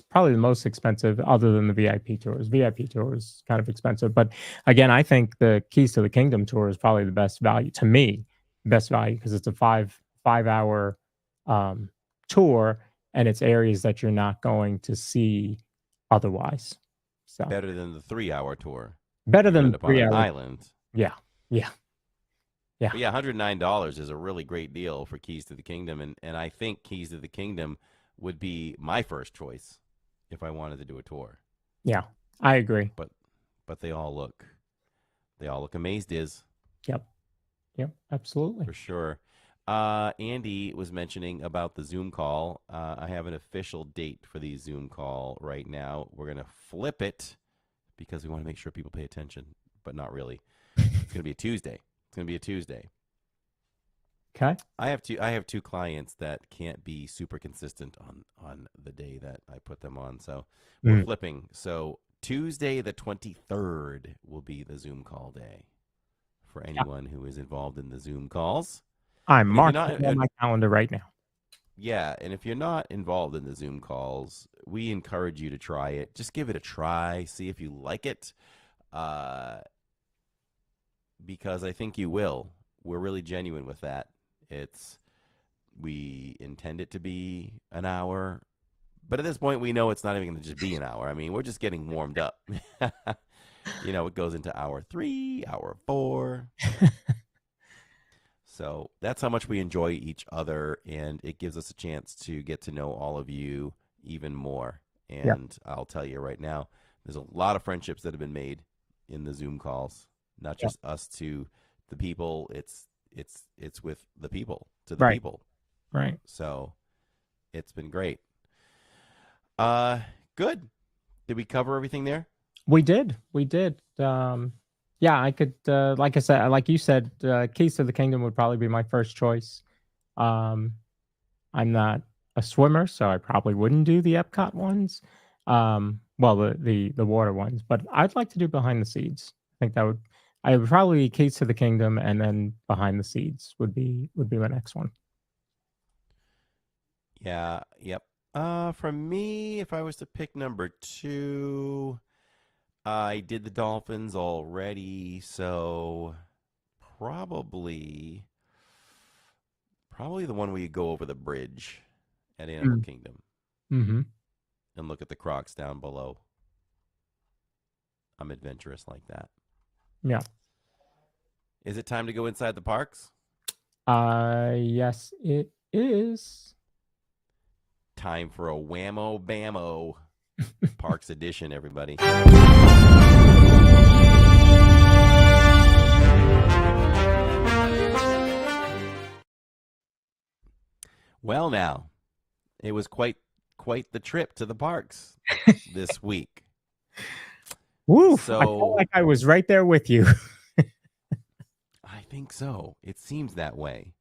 probably the most expensive, other than the VIP tours. VIP tours kind of expensive, but again, I think the Keys to the Kingdom tour is probably the best value to me. Best value because it's a 5 hour tour, and it's areas that you're not going to see otherwise. So Better than the 3-hour tour. better You than end the up on an 3 hours. island. Yeah, yeah, yeah, But yeah, $109 is a really great deal for Keys to the Kingdom, and I think Keys to the Kingdom would be my first choice if I wanted to do a tour. yeah. I agree. But they all look amazed, is Yep, yep, absolutely. for sure. Andy was mentioning about the Zoom call. I have an official date for the Zoom call right now. We're gonna flip it because we want to make sure people pay attention, but not really. It's gonna be a Tuesday. It's gonna be a Tuesday. Okay. I have two clients that can't be super consistent on the day that I put them on. So we're flipping. So Tuesday the 23rd will be the Zoom call day for anyone who is involved in the Zoom calls. I'm And if you're marking not, it on my calendar right now. yeah, and if you're not involved in the Zoom calls, we encourage you to try it. Just give it a try, see if you like it, because I think you will. We're really genuine with that. We intend it to be an hour, but at this point, we know it's not even going to just be an hour. I mean, we're just getting warmed up. It goes into hour 3, hour 4. So that's how much we enjoy each other, and it gives us a chance to get to know all of you even more. And I'll tell you right now, There's a lot of friendships that have been made in the Zoom calls, not Yeah. just us to the people. It's with the people to the Right. people. Right. So it's been great. Uh, good. Did we cover everything there? We did. We did. Yeah, I could, like I said, like you said, Keys to the Kingdom would probably be my first choice. Um, I'm not a swimmer, so I probably wouldn't do the Epcot ones. Well, the water ones, but I'd like to do Behind the Seeds. I think that would, I would probably Keys to the Kingdom, and then Behind the Seeds would be my next one. Yeah. Yep. For me, if I was to pick number two, I did the Dolphins already, so probably probably the one where you go over the bridge at Animal Kingdom Mm-hmm. and look at the crocs down below. I'm adventurous like that. Yeah. Is it time to go inside the parks? Yes, it is. Time for a whammo bammo parks edition, everybody. Well, now it was quite the trip to the parks this week. Woof! I felt So like I was right there with you. I think so. It seems that way.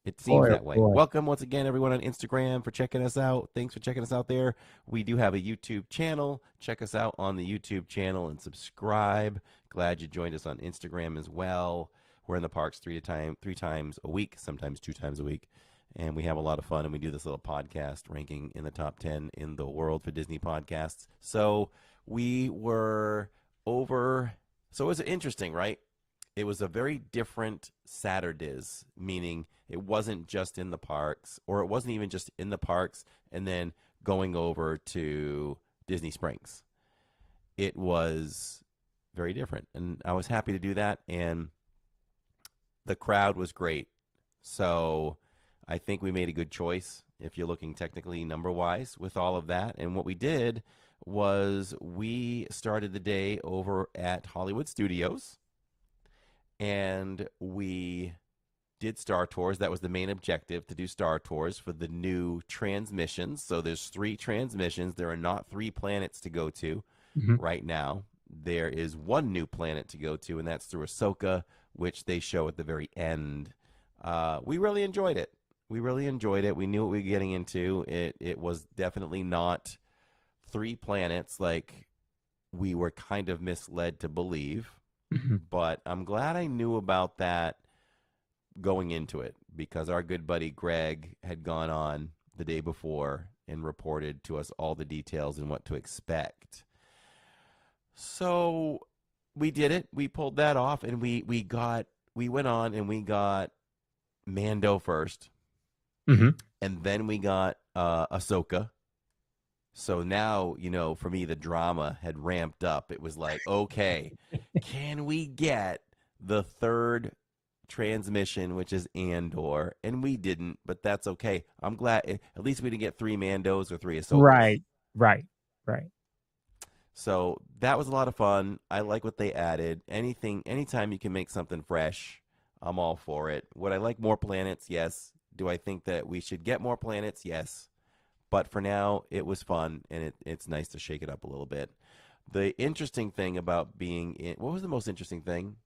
It seems Boy, oh that way. boy. Welcome once again, everyone on Instagram, for checking us out. Thanks for checking us out there. We do have a YouTube channel. Check us out on the YouTube channel and subscribe. Glad you joined us on Instagram as well. We're in the parks three times a week, sometimes 2 times a week. And we have a lot of fun, and we do this little podcast ranking in the top 10 in the world for Disney podcasts. So we were over. So it was interesting, right? It was a very different Saturdays, meaning it wasn't just in the parks, or it wasn't even just in the parks and then going over to Disney Springs. It was very different, and I was happy to do that, and the crowd was great. So I think we made a good choice if you're looking technically number-wise with all of that. And what we did was we started the day over at Hollywood Studios, and we did Star Tours. That was the main objective, to do Star Tours for the new transmissions. So there's 3 transmissions. There are not 3 planets to go to Mhm. right now. There is 1 new planet to go to, and that's through Ahsoka, which they show at the very end. We really enjoyed it. We really enjoyed it. We knew what we were getting into. It was definitely not 3 planets like we were kind of misled to believe. Mhm. But I'm glad I knew about that going into it, because our good buddy Greg had gone on the day before and reported to us all the details and what to expect. So we did it. We pulled that off, and we went on and we got Mando first, Mhm. and then we got Ahsoka. So now, for me, the drama had ramped up. It was like, okay, can we get the third transmission, which is Andor? And we didn't, but that's okay. I'm glad at least we didn't get 3 Mandos or 3 Ahsokas. Right. Right. Right. So that was a lot of fun. I like what they added. Anytime you can make something fresh, I'm all for it. Would I like more planets? Yes. Do I think that we should get more planets? Yes. But for now, it was fun, and it's nice to shake it up a little bit. The interesting thing about being in, what was the most interesting thing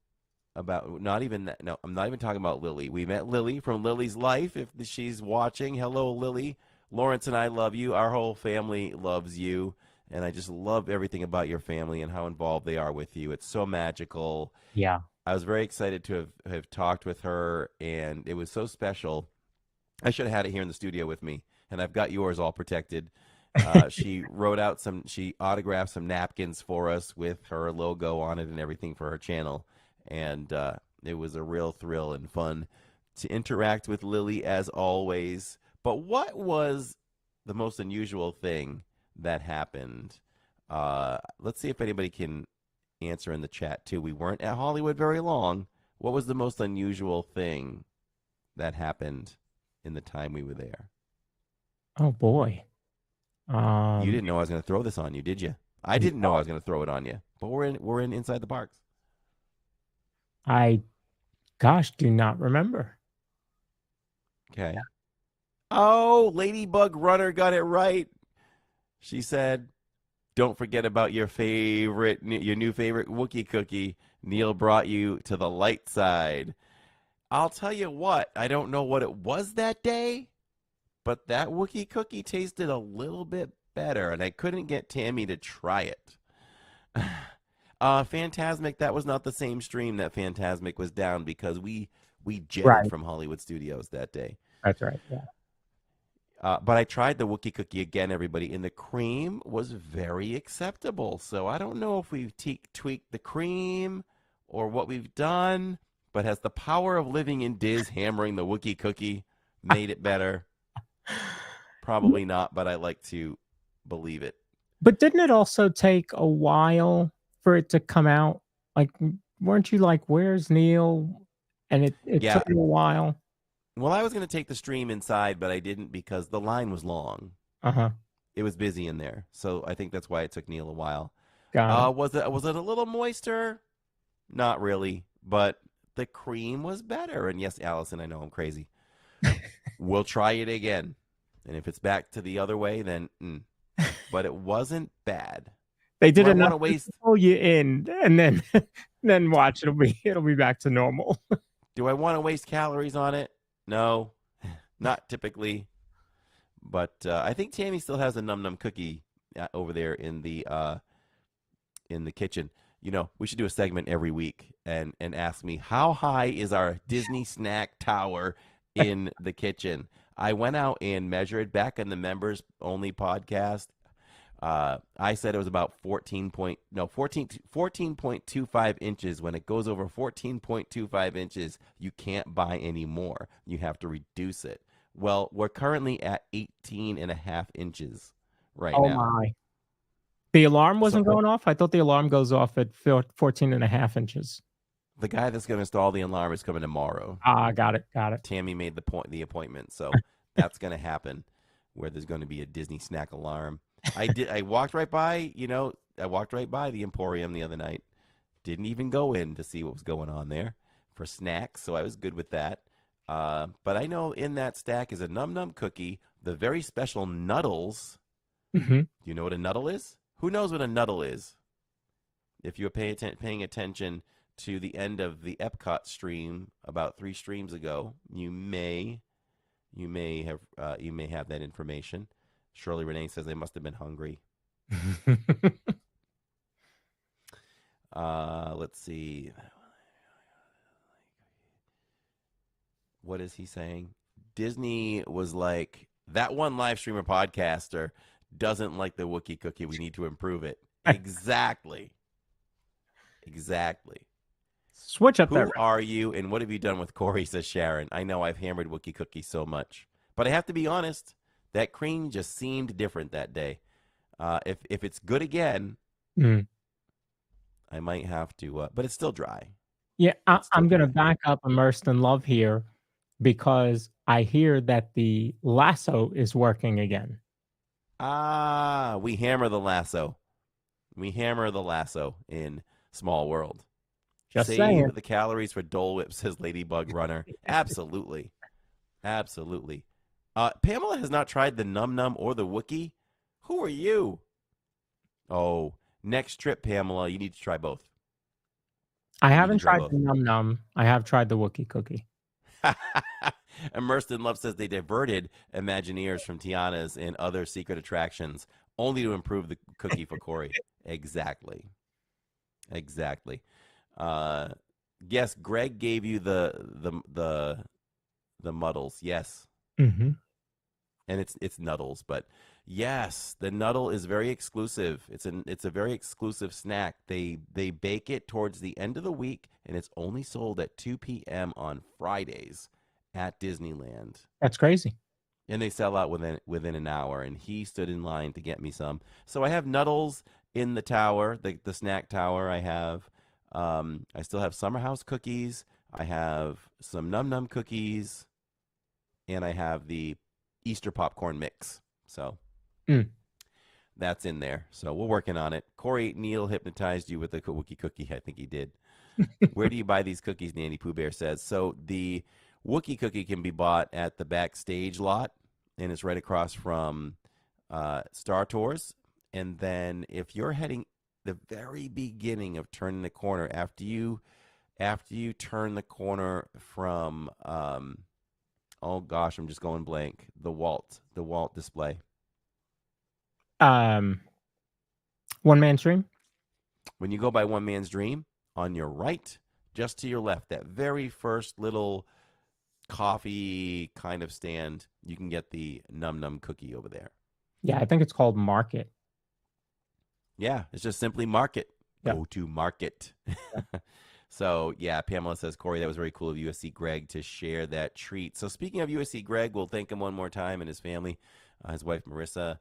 about, not even that, no, I'm not even talking about Lily. We met Lily from Lily's Life, if she's watching. Hello, Lily. Lawrence and I love you. Our whole family loves you, and I just love everything about your family and how involved they are with you. It's so magical. Yeah. I was very excited to have talked with her, and it was so special. I should have had it here in the studio with me, and I've got yours all protected. She she autographed some napkins for us with her logo on it and everything for her channel. And it was a real thrill and fun to interact with Lily, as always. But what was the most unusual thing that happened? Let's see if anybody can answer in the chat, too. We weren't at Hollywood very long. What was the most unusual thing that happened in the time we were there? Oh boy. You didn't know I was going to throw this on you, did you? I didn't know I was going to throw it on you, but we're in inside the parks. I, gosh, do not remember. Okay. Oh, Ladybug Runner got it right. She said, "Don't forget about your new favorite Wookiee cookie. Neil brought you to the light side." I'll tell you what, I don't know what it was that day, but that Wookiee cookie tasted a little bit better, and I couldn't get Tammy to try it. Phantasmic, that was not the same stream that Phantasmic was down because we jetted Right. from Hollywood Studios that day. That's right. Yeah. But I tried the Wookiee cookie again, everybody, and the cream was very acceptable. So I don't know if we've tweaked the cream or what we've done, but has the power of living in Diz hammering the Wookiee cookie made it better? Probably not, but I like to believe it. But didn't it also take a while for it to come out? Like, weren't you like, "Where's Neil?" And it Yeah. took you a while. Well, I was going to take the stream inside, but I didn't because the line was long. Uh-huh. It was busy in there. So I think that's why it took Neil a while. Got it. Was it a little moister? Not really, but the cream was better. And yes, Allison, I know I'm crazy. We'll try it again. And if it's back to the other way, then but it wasn't bad. They did Do I enough wanna waste to pull you in, and then then watch, it'll be back to normal. Do I want to waste calories on it? No, not typically. But I think Tammy still has a num num cookie over there in the kitchen. You know, we should do a segment every week and ask me how high is our Disney snack tower in the kitchen. I went out and measured back in the members only podcast. I said it was about 14.25 inches. When it goes over 14.25 inches, you can't buy any more. You have to reduce it. Well, we're currently at 18.5 inches right Oh now. my. The alarm wasn't So going off? I thought the alarm goes off at 14.5 inches. the guy that's going to install the alarm is coming tomorrow. Ah, got it. Tammy made the appointment, so that's going to happen. Where there's going to be a Disney snack alarm. I walked right by. I walked right by the Emporium the other night. Didn't even go in to see what was going on there for snacks, so I was good with that. But I know in that stack is a Num Num cookie, the very special Nuddles. Mm-hmm. Do you know what a Nuddle is? Who knows what a Nuddle is? If you're paying attention to the end of the Epcot stream about 3 streams ago, you may have that information. Shirley Renee says they must have been hungry. Let's see. What is he saying? Disney was like, that one live streamer podcaster doesn't like the Wookiee cookie. We need to improve it. Exactly. Switch up Who that. are you and what have you done with Corey, says Sharon. I know I've hammered Wookiee cookie so much. But I have to be honest, that cream just seemed different that day. If it's good again, I might have to, but it's still dry. Yeah, I'm going to back up Immersed in Love here because I hear that the lasso is working again. We hammer the lasso. We hammer the lasso in Small World. Just Save saying. the calories for Dole Whip, says Ladybug Runner. Absolutely. Pamela has not tried the Num Num or the Wookiee. Who are you? Oh, next trip, Pamela, you need to try both. I haven't tried the Num Num. I have tried the Wookiee cookie. Immersed in Love says they diverted Imagineers from Tiana's and other secret attractions only to improve the cookie for Corey. Exactly. Yes, Greg gave you the muddles. Yes. Mm-hmm. And it's Nuddles, but yes, the Nuddle is very exclusive. It's a very exclusive snack. They bake it towards the end of the week, and it's only sold at 2 p.m. on Fridays at Disneyland. That's crazy. And they sell out within an hour. And he stood in line to get me some. So I have Nuddles in the tower, the snack tower. I have, I still have Summer House cookies. I have some Num Num cookies, and I have the Easter popcorn mix. So that's in there. So we're working on it. Corey, Neil hypnotized you with the Wookie cookie. I think he did. Where do you buy these cookies? Nanny Pooh Bear says. So the Wookie cookie can be bought at the backstage lot, and it's right across from Star Tours. And then if you're heading the very beginning of turning the corner, after you turn the corner from oh gosh, I'm just going blank. The Walt display. One Man Stream. When you go by One Man's Dream, on your right, just to your left, that very first little coffee kind of stand, you can get the Num Num cookie over there. Yeah, I think it's called Market. Yeah, it's just simply Market. Yep. Go to Market. So, yeah, Pamela says, Corey, that was very cool of USC Greg to share that treat. So, speaking of USC Greg, we'll thank him one more time and his family, his wife Marissa,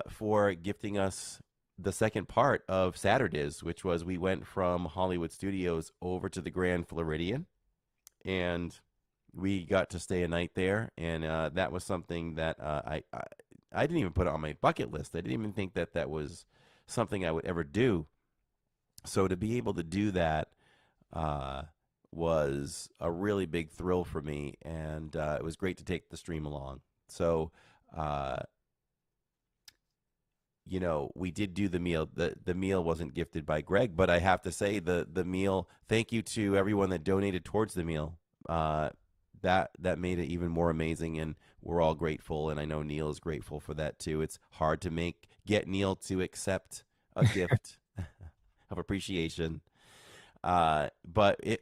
for gifting us the second part of Saturdays, which was we went from Hollywood Studios over to the Grand Floridian, and we got to stay a night there, and that was something that I didn't even put on my bucket list. I didn't even think that was something I would ever do. So to be able to do that was a really big thrill for me, and it was great to take the stream along. So, you know, we did do the meal. The meal wasn't gifted by Greg, but I have to say the meal, thank you to everyone that donated towards the meal. That made it even more amazing, and we're all grateful, and I know Neil is grateful for that too. It's hard to get Neil to accept a gift of appreciation. But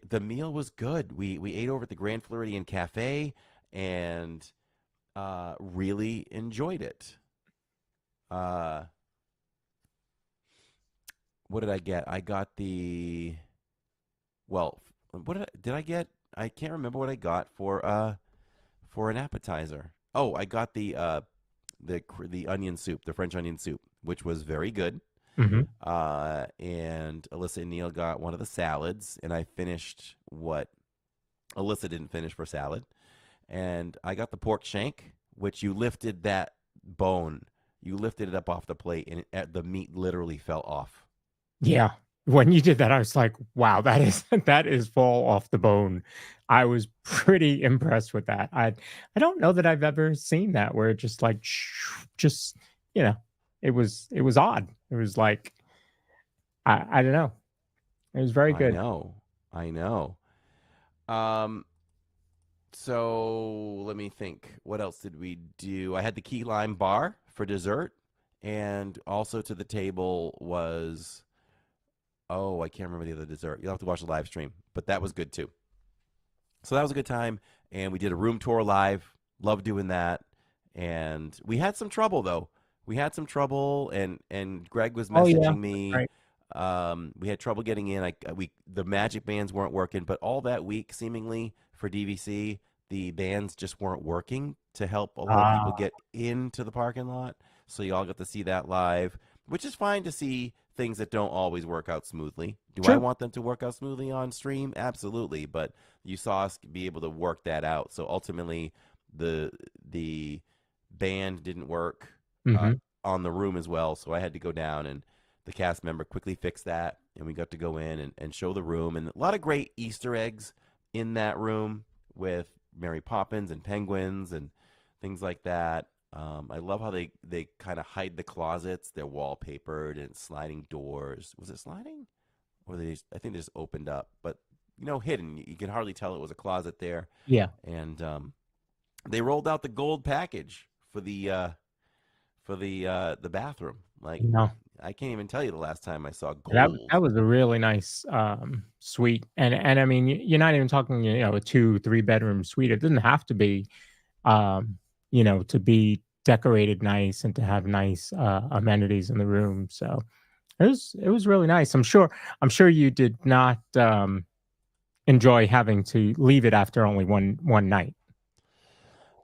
the meal was good. We ate over at the Grand Floridian Cafe and really enjoyed it. What did I get? I got what did I get? I can't remember what I got for an appetizer. Oh, I got the onion soup, the French onion soup, which was very good. Mm-hmm. And Alyssa and Neil got one of the salads, and I finished what Alyssa didn't finish for salad. And I got the pork shank, which you lifted that bone, you lifted it up off the plate, and the meat literally fell off. Yeah. When you did that, I was like, wow, that is fall off the bone. I was pretty impressed with that. I don't know that I've ever seen that where it just like just, you know, it was odd. It was like I don't know. It was very good. I know. So let me think. What else did we do? I had the key lime bar for dessert, and also to the table was, oh, I can't remember the other dessert. You'll have to watch the live stream, but that was good too. So that was a good time, and we did a room tour live. Love doing that, and we had some trouble though. We had some trouble, and Greg was messaging me. Right. We had trouble getting in. The magic bands weren't working, but all that week, seemingly for DVC, the bands just weren't working to help a lot of people get into the parking lot. So you all got to see that live, which is fine to see things that don't always work out smoothly. Do Sure. I want them to work out smoothly on stream? Absolutely, but you saw us be able to work that out. So ultimately, the band didn't work on the room as well, so I had to go down, and the cast member quickly fixed that, and we got to go in and show the room, and a lot of great Easter eggs in that room with Mary Poppins and penguins and things like that. I love how they kind of hide the closets. They're wallpapered and sliding doors. Was it sliding? Or I think they just opened up, but hidden. You can hardly tell it was a closet there. Yeah. And they rolled out the gold package for the bathroom. Like, I can't even tell you the last time I saw gold. That was a really nice suite, and I mean, you're not even talking, a 2-3 bedroom suite. It doesn't have to be, to be decorated nice and to have nice amenities in the room. So it was really nice. I'm sure you did not enjoy having to leave it after only one night.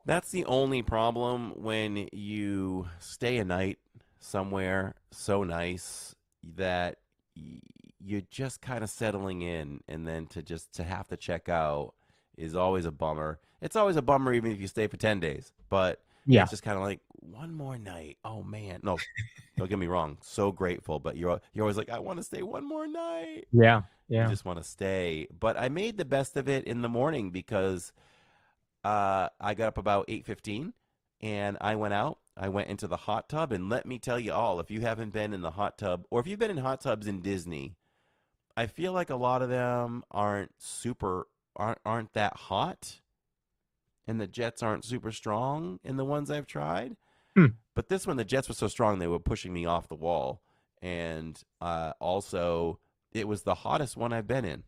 That's the only problem when you stay a night somewhere so nice that you're just kind of settling in, and then to have to check out is always a bummer. It's always a bummer even if you stay for 10 days, but Yeah. It's just kind of like one more night. Oh man, no, don't get me wrong. So grateful, but you're always like, I want to stay one more night. Yeah. You Yeah. just want to stay. But I made the best of it in the morning because I got up about 8:15 and I went out. I went into the hot tub, and let me tell you all, if you haven't been in the hot tub, or if you've been in hot tubs in Disney, I feel like a lot of them aren't that hot, and the jets aren't super strong in the ones I've tried. Hmm. But this one, the jets were so strong they were pushing me off the wall, and also it was the hottest one I've been in.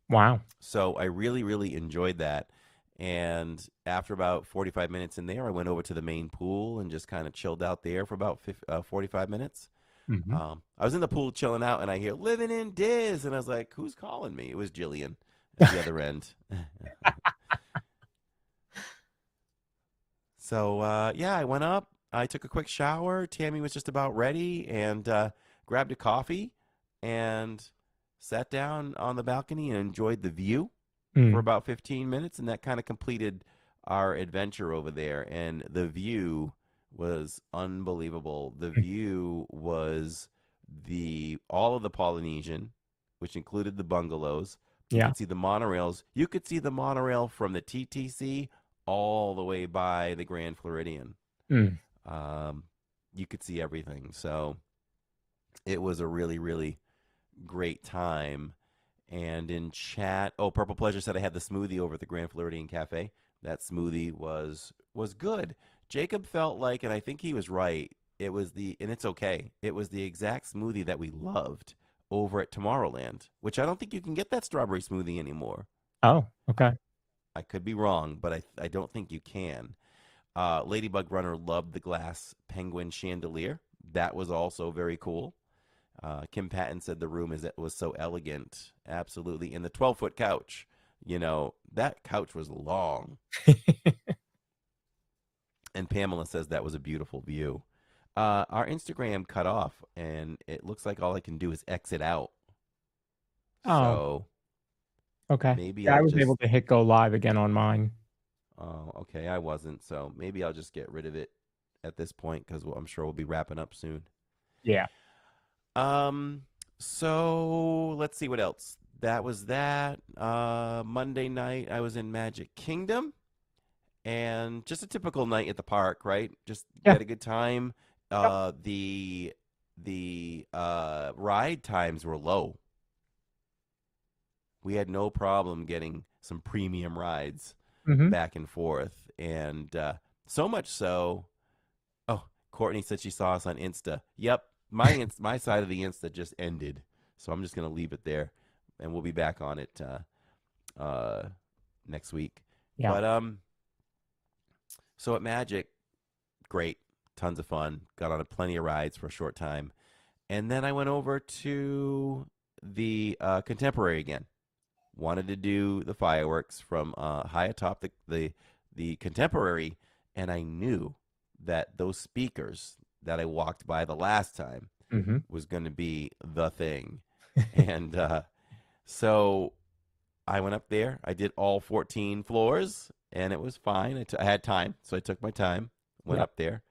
Wow. So I really, really enjoyed that. And after about 45 minutes in there, I went over to the main pool and just kind of chilled out there for about 45 minutes. Hmm. I was in the pool chilling out, and I hear "Living in Diz," and I was like, "Who's calling me?" It was Jillian at the other end. So yeah, I went up. I took a quick shower. Tammy was just about ready, and grabbed a coffee and sat down on the balcony and enjoyed the view for Mm. about 15 minutes, and that kind of completed our adventure over there. And the view was unbelievable. The view was the all of the Polynesian, which included the bungalows. You Yeah. could see the monorails. You could see the monorail from the TTC all the way by the Grand Floridian. Mm. Um, you could see everything. So it was a really, really great time. And in chat, oh, Purple Pleasure said I had the smoothie over at the Grand Floridian Cafe. That smoothie was good. Jacob felt like, and I think he was right. It was and it's okay. It was the exact smoothie that we loved over at Tomorrowland, which I don't think you can get that strawberry smoothie anymore. Oh, okay. I could be wrong, but I don't think you can. Ladybug Runner loved the glass penguin chandelier. That was also very cool. Kim Patton said the room was so elegant. Absolutely. And the 12-foot couch, that couch was long. And Pamela says that was a beautiful view. Our Instagram cut off, and it looks like all I can do is exit out. Oh, So okay. maybe Yeah, I I'll was just. able to hit go live again on mine. Oh, okay. I wasn't. So maybe I'll just get rid of it at this point because I'm sure we'll be wrapping up soon. Yeah. Um, so let's see what else. That was that. Monday night I was in Magic Kingdom, and just a typical night at the park, right? Just we Yeah. had a good time. Yep. The ride times were low. We had no problem getting some premium rides Mm-hmm. back and forth, and so much so. Oh, Courtney said she saw us on Insta. Yep, my side of the Insta just ended, so I'm just gonna leave it there, and we'll be back on it next week. Yeah. But so at Magic, great, tons of fun. Got on plenty of rides for a short time, and then I went over to the Contemporary again. Wanted to do the fireworks from high atop the Contemporary, and I knew that those speakers that I walked by the last time Mm-hmm. was going to be the thing. And so I went up there. I did all 14 floors, and it was fine. I had time, so I took my time, went Yeah. up there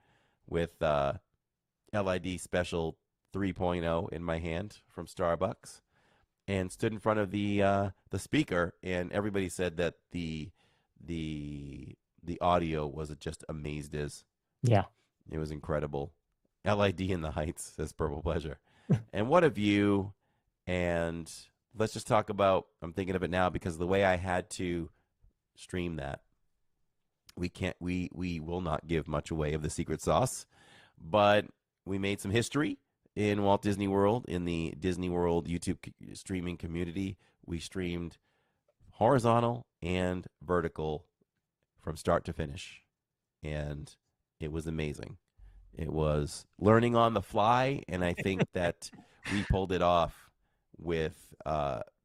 with LID Special 3.0 in my hand from Starbucks, and stood in front of the speaker, and everybody said that the audio was just amazed as. Yeah. It was incredible. LID in the Heights says Purple Pleasure. And what a view. And let's just talk about, I'm thinking of it now because the way I had to stream that, we will not give much away of the secret sauce, but we made some history in Walt Disney World, in the Disney World YouTube streaming community. We streamed horizontal and vertical from start to finish. And it was amazing. It was learning on the fly, and I think that we pulled it off with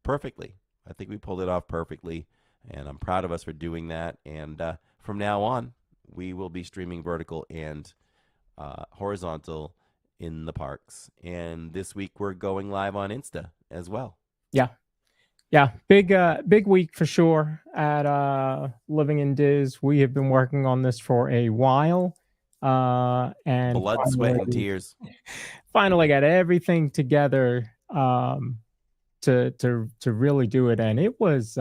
perfectly. I think we pulled it off perfectly, and I'm proud of us for doing that. And from now on, we will be streaming vertical and horizontal in the parks. And this week, we're going live on Insta as well. Yeah. Yeah, big week for sure at Living in Diz. We have been working on this for a while. And Blood, sweat, and tears. finally got everything together to really do it, and it was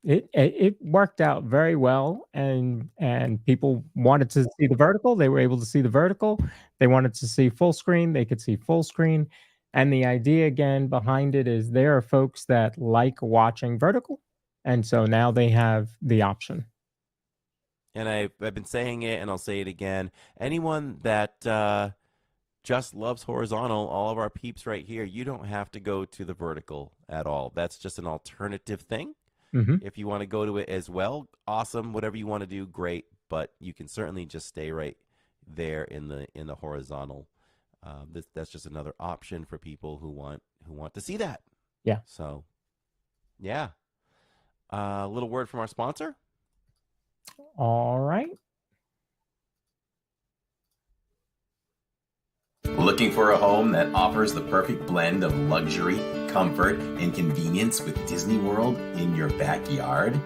it worked out very well, and people wanted to see the vertical. They were able to see the vertical. They wanted to see full screen. They could see full screen. And the idea again behind it is there are folks that like watching vertical, and so now they have the option. And I've been saying it, and I'll say it again. Anyone that just loves horizontal, all of our peeps right here, you don't have to go to the vertical at all. That's just an alternative thing. Hmm. If you want to go to it as well, awesome. Whatever you want to do, great. But you can certainly just stay right there in the horizontal. That's just another option for people who want to see that. Yeah. So, yeah. A little word from our sponsor. All right. Looking for a home that offers the perfect blend of luxury, comfort, and convenience with Disney World in your backyard?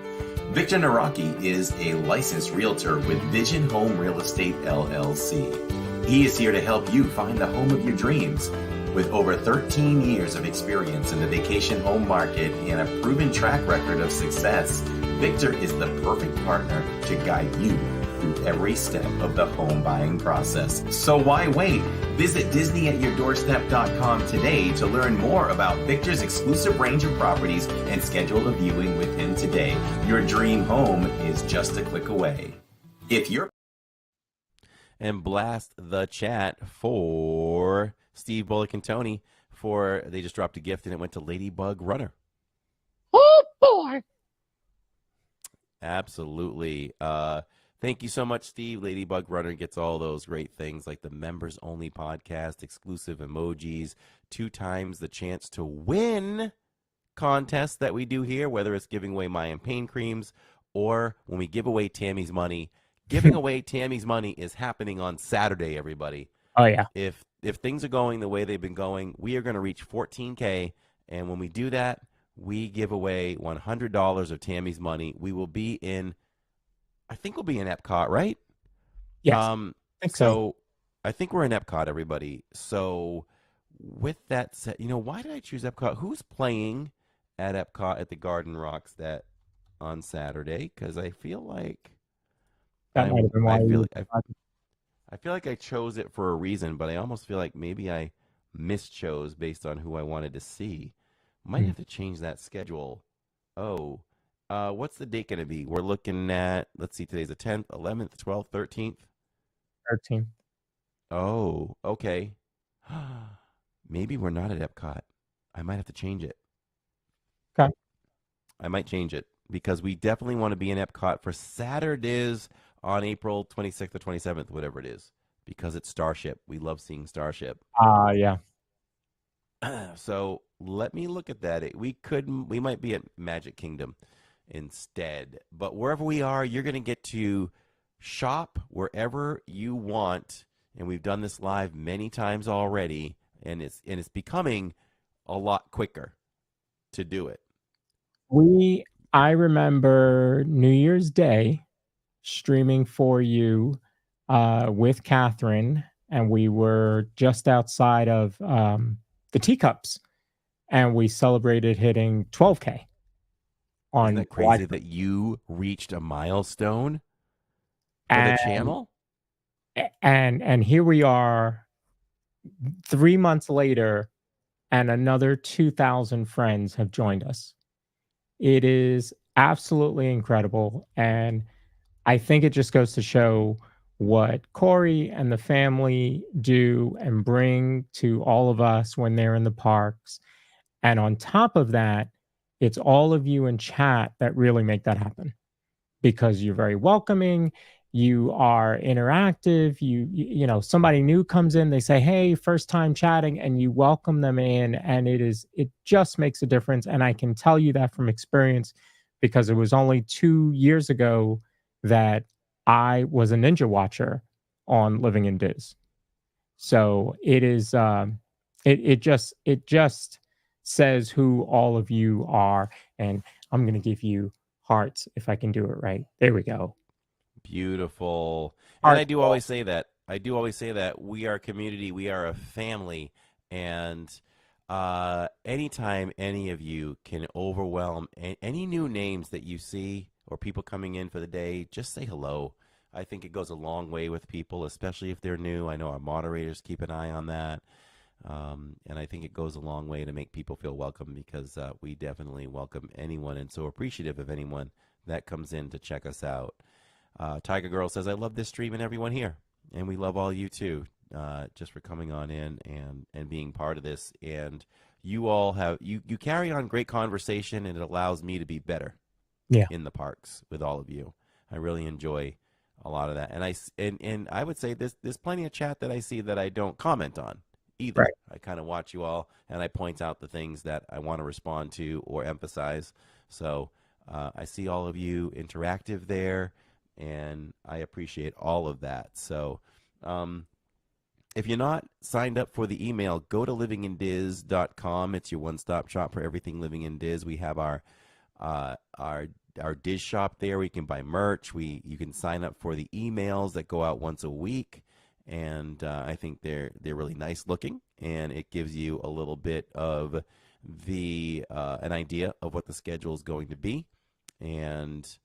Victor Naraki is a licensed realtor with Vision Home Real Estate LLC. He is here to help you find the home of your dreams. With over 13 years of experience in the vacation home market and a proven track record of success, Victor is the perfect partner to guide you through every step of the home buying process. So why wait? Visit DisneyAtYourDoorstep.com today to learn more about Victor's exclusive range of properties and schedule a viewing with him today. Your dream home is just a click away. If you're And blast the chat for Steve Bullock and Tony they just dropped a gift and it went to Ladybug Runner. Oh boy. Absolutely. Thank you so much, Steve. Ladybug Runner gets all those great things like the members only podcast, exclusive emojis, 2 times the chance to win contests that we do here, whether it's giving away Mayan pain creams or when we give away Tammy's money. Giving away Tammy's money is happening on Saturday, everybody. Oh yeah. If things are going the way they've been going, we are going to reach 14K. And when we do that, we give away $100 of Tammy's money. We will be in, I think we'll be in Epcot, right? Yes. I think so. I think we're in Epcot, everybody. So with that said, why did I choose Epcot? Who's playing at Epcot at the Garden Rocks that on Saturday? Because I feel like That might have been why I feel like I chose it for a reason, but I almost feel like maybe I mischose based on who I wanted to see. Might have to change that schedule. Oh, what's the date going to be? We're looking at, let's see, today's the 10th, 11th, 12th, 13th? 13. Oh, okay. Maybe we're not at Epcot. I might have to change it. Okay. I might change it because we definitely want to be in Epcot for Saturdays on April 26th or 27th, whatever it is, because it's Starship. We love seeing Starship. Yeah. So let me look at that. We might be at Magic Kingdom instead, but wherever we are, you're going to get to shop wherever you want. And we've done this live many times already, and it's becoming a lot quicker to do it. I remember New Year's Day streaming for you with Catherine, and we were just outside of the Teacups, and we celebrated hitting 12K. Isn't that crazy that you reached a milestone for the channel? And here we are 3 months later, and another 2,000 friends have joined us. It is absolutely incredible, and I think it just goes to show what Corey and the family do and bring to all of us when they're in the parks. And on top of that, it's all of you in chat that really make that happen, because you're very welcoming, you are interactive, you know, somebody new comes in, they say, "Hey, first time chatting," and you welcome them in, and it just makes a difference. And I can tell you that from experience, because it was only 2 years ago that I was a ninja watcher on Living in Diz. So it is it just says who all of you are, and I'm gonna give you hearts if I can do it right. There we go. Beautiful. And I Heart do always balls. say that. I do always say that we are a community, we are a family, and anytime any of you can overwhelm any new names that you see or people coming in for the day, just say hello. I think it goes a long way with people, especially if they're new. I know our moderators keep an eye on that. And I think it goes a long way to make people feel welcome because we definitely welcome anyone and so appreciative of anyone that comes in to check us out. Tiger Girl says, I love this stream and everyone here. And we love all you too, just for coming on in and being part of this. And you all have, you carry on great conversation and it allows me to be better Yeah. in the parks with all of you. I really enjoy a lot of that. And I would say there's plenty of chat that I see that I don't comment on either. Right. I kind of watch you all and I point out the things that I want to respond to or emphasize. So I see all of you interactive there and I appreciate all of that. So if you're not signed up for the email, go to livingindiz.com. It's your one-stop shop for everything Living in Diz. We have our Diz shop there. We can buy merch. You can sign up for the emails that go out once a week, and I think they're really nice looking, and it gives you a little bit of the an idea of what the schedule is going to be, and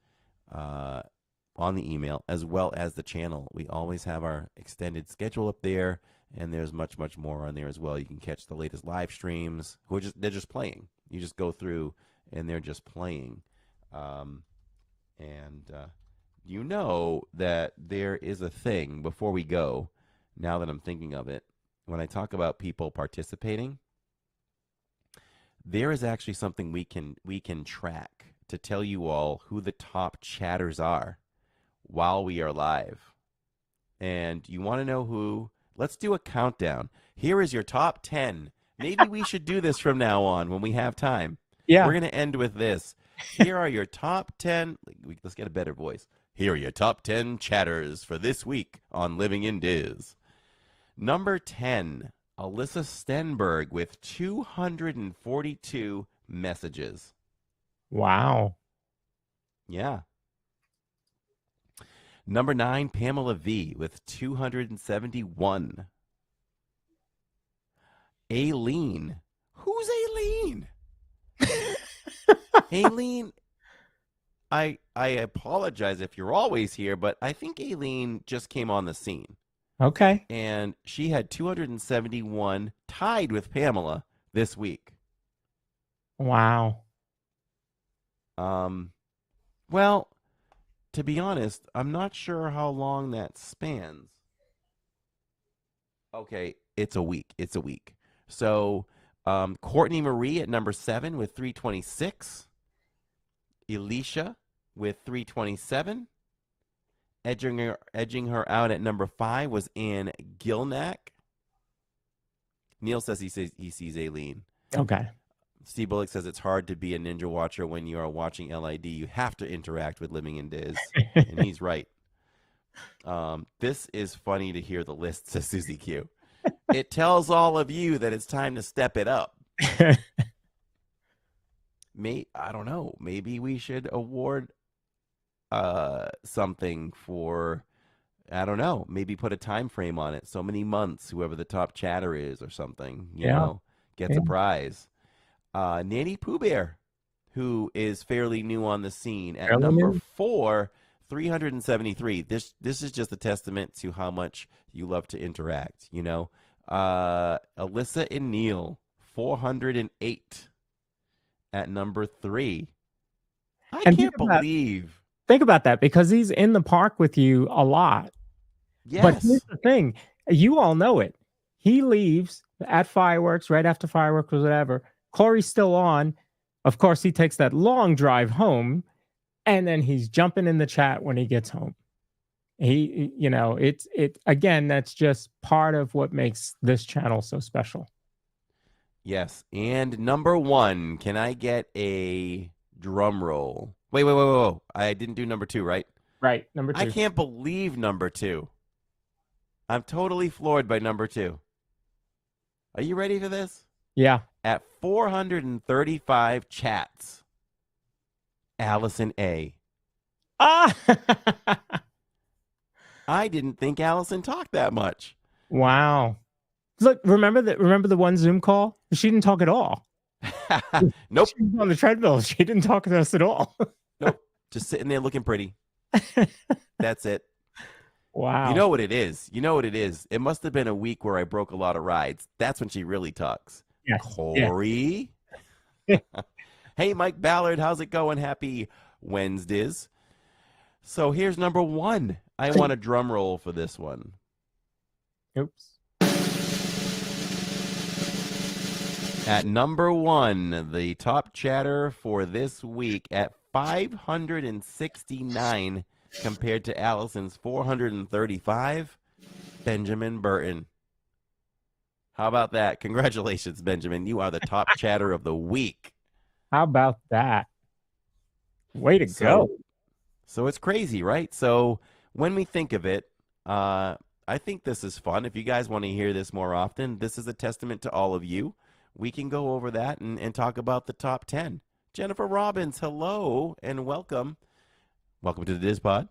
on the email as well as the channel. We always have our extended schedule up there, and there's much more on there as well. You can catch the latest live streams. They're just playing. You just go through, and they're just playing. You know that there is a thing before we go. Now that I'm thinking of it, when I talk about people participating, there is actually something we can track to tell you all who the top chatters are while we are live. And you want to know who? Let's do a countdown. Here is your top 10. Maybe we should do this from now on when we have time. Yeah. We're going to end with this. Here are your top 10. Let's get a better voice. Here are your top 10 chatters for this week on Living in Diz. Number 10, Alyssa Stenberg with 242 messages. Wow. Yeah. Number 9, Pamela V with 271. Aileen. Who's Aileen? Aileen, I apologize if you're always here, but I think Aileen just came on the scene. Okay. And she had 271, tied with Pamela this week. Wow. Well, to be honest, I'm not sure how long that spans. Okay, it's a week. It's a week. So, Courtney Marie at number 7 with 326. Elisha with 327. Edging her out at number 5 was Ann Gilnack. Neil says he sees Aileen. Okay. Steve Bullock says it's hard to be a ninja watcher when you are watching LID. You have to interact with Living in Diz, and he's right. This is funny to hear the list, says Susie Q. It tells all of you that it's time to step it up. I don't know. Maybe we should award something for, I don't know, maybe put a time frame on it. So many months, whoever the top chatter is or something, you know, gets a prize. Nanny Pooh Bear, who is fairly new on the scene at number 4, 373. This is just a testament to how much you love to interact, you know. Alyssa and Neil, 408 at number 3. I can't believe. Think about that, because he's in the park with you a lot. Yes. But here's the thing. You all know it. He leaves at fireworks, right after fireworks or whatever. Corey's still on. Of course, he takes that long drive home, and then he's jumping in the chat when he gets home. He, you know, it again, that's just part of what makes this channel so special. Yes. And number 1, can I get a drum roll? Wait. I didn't do number 2, right? Right. Number 2. I can't believe number 2. I'm totally floored by number 2. Are you ready for this? Yeah. at 435 chats. Allison A. Ah! I didn't think Allison talked that much. Wow. Look, remember the one Zoom call? She didn't talk at all. Nope. She was on the treadmill. She didn't talk to us at all. Nope. Just sitting there looking pretty. That's it. Wow. You know what it is. You know what it is. It must have been a week where I broke a lot of rides. That's when she really talks. Yes. Corey. Yeah. Hey, Mike Ballard. How's it going? Happy Wednesdays. So here's number one. I want a drum roll for this one. Oops. At number one, the top chatter for this week at 569 compared to Allison's 435, Benjamin Burton. How about that? Congratulations, Benjamin. You are the top chatter of the week. How about that? Way to go. So it's crazy, right? So when we think of it, I think this is fun. If you guys want to hear this more often, this is a testament to all of you. We can go over that and talk about the top 10. Jennifer Robbins, hello and welcome. Welcome to the DizPod.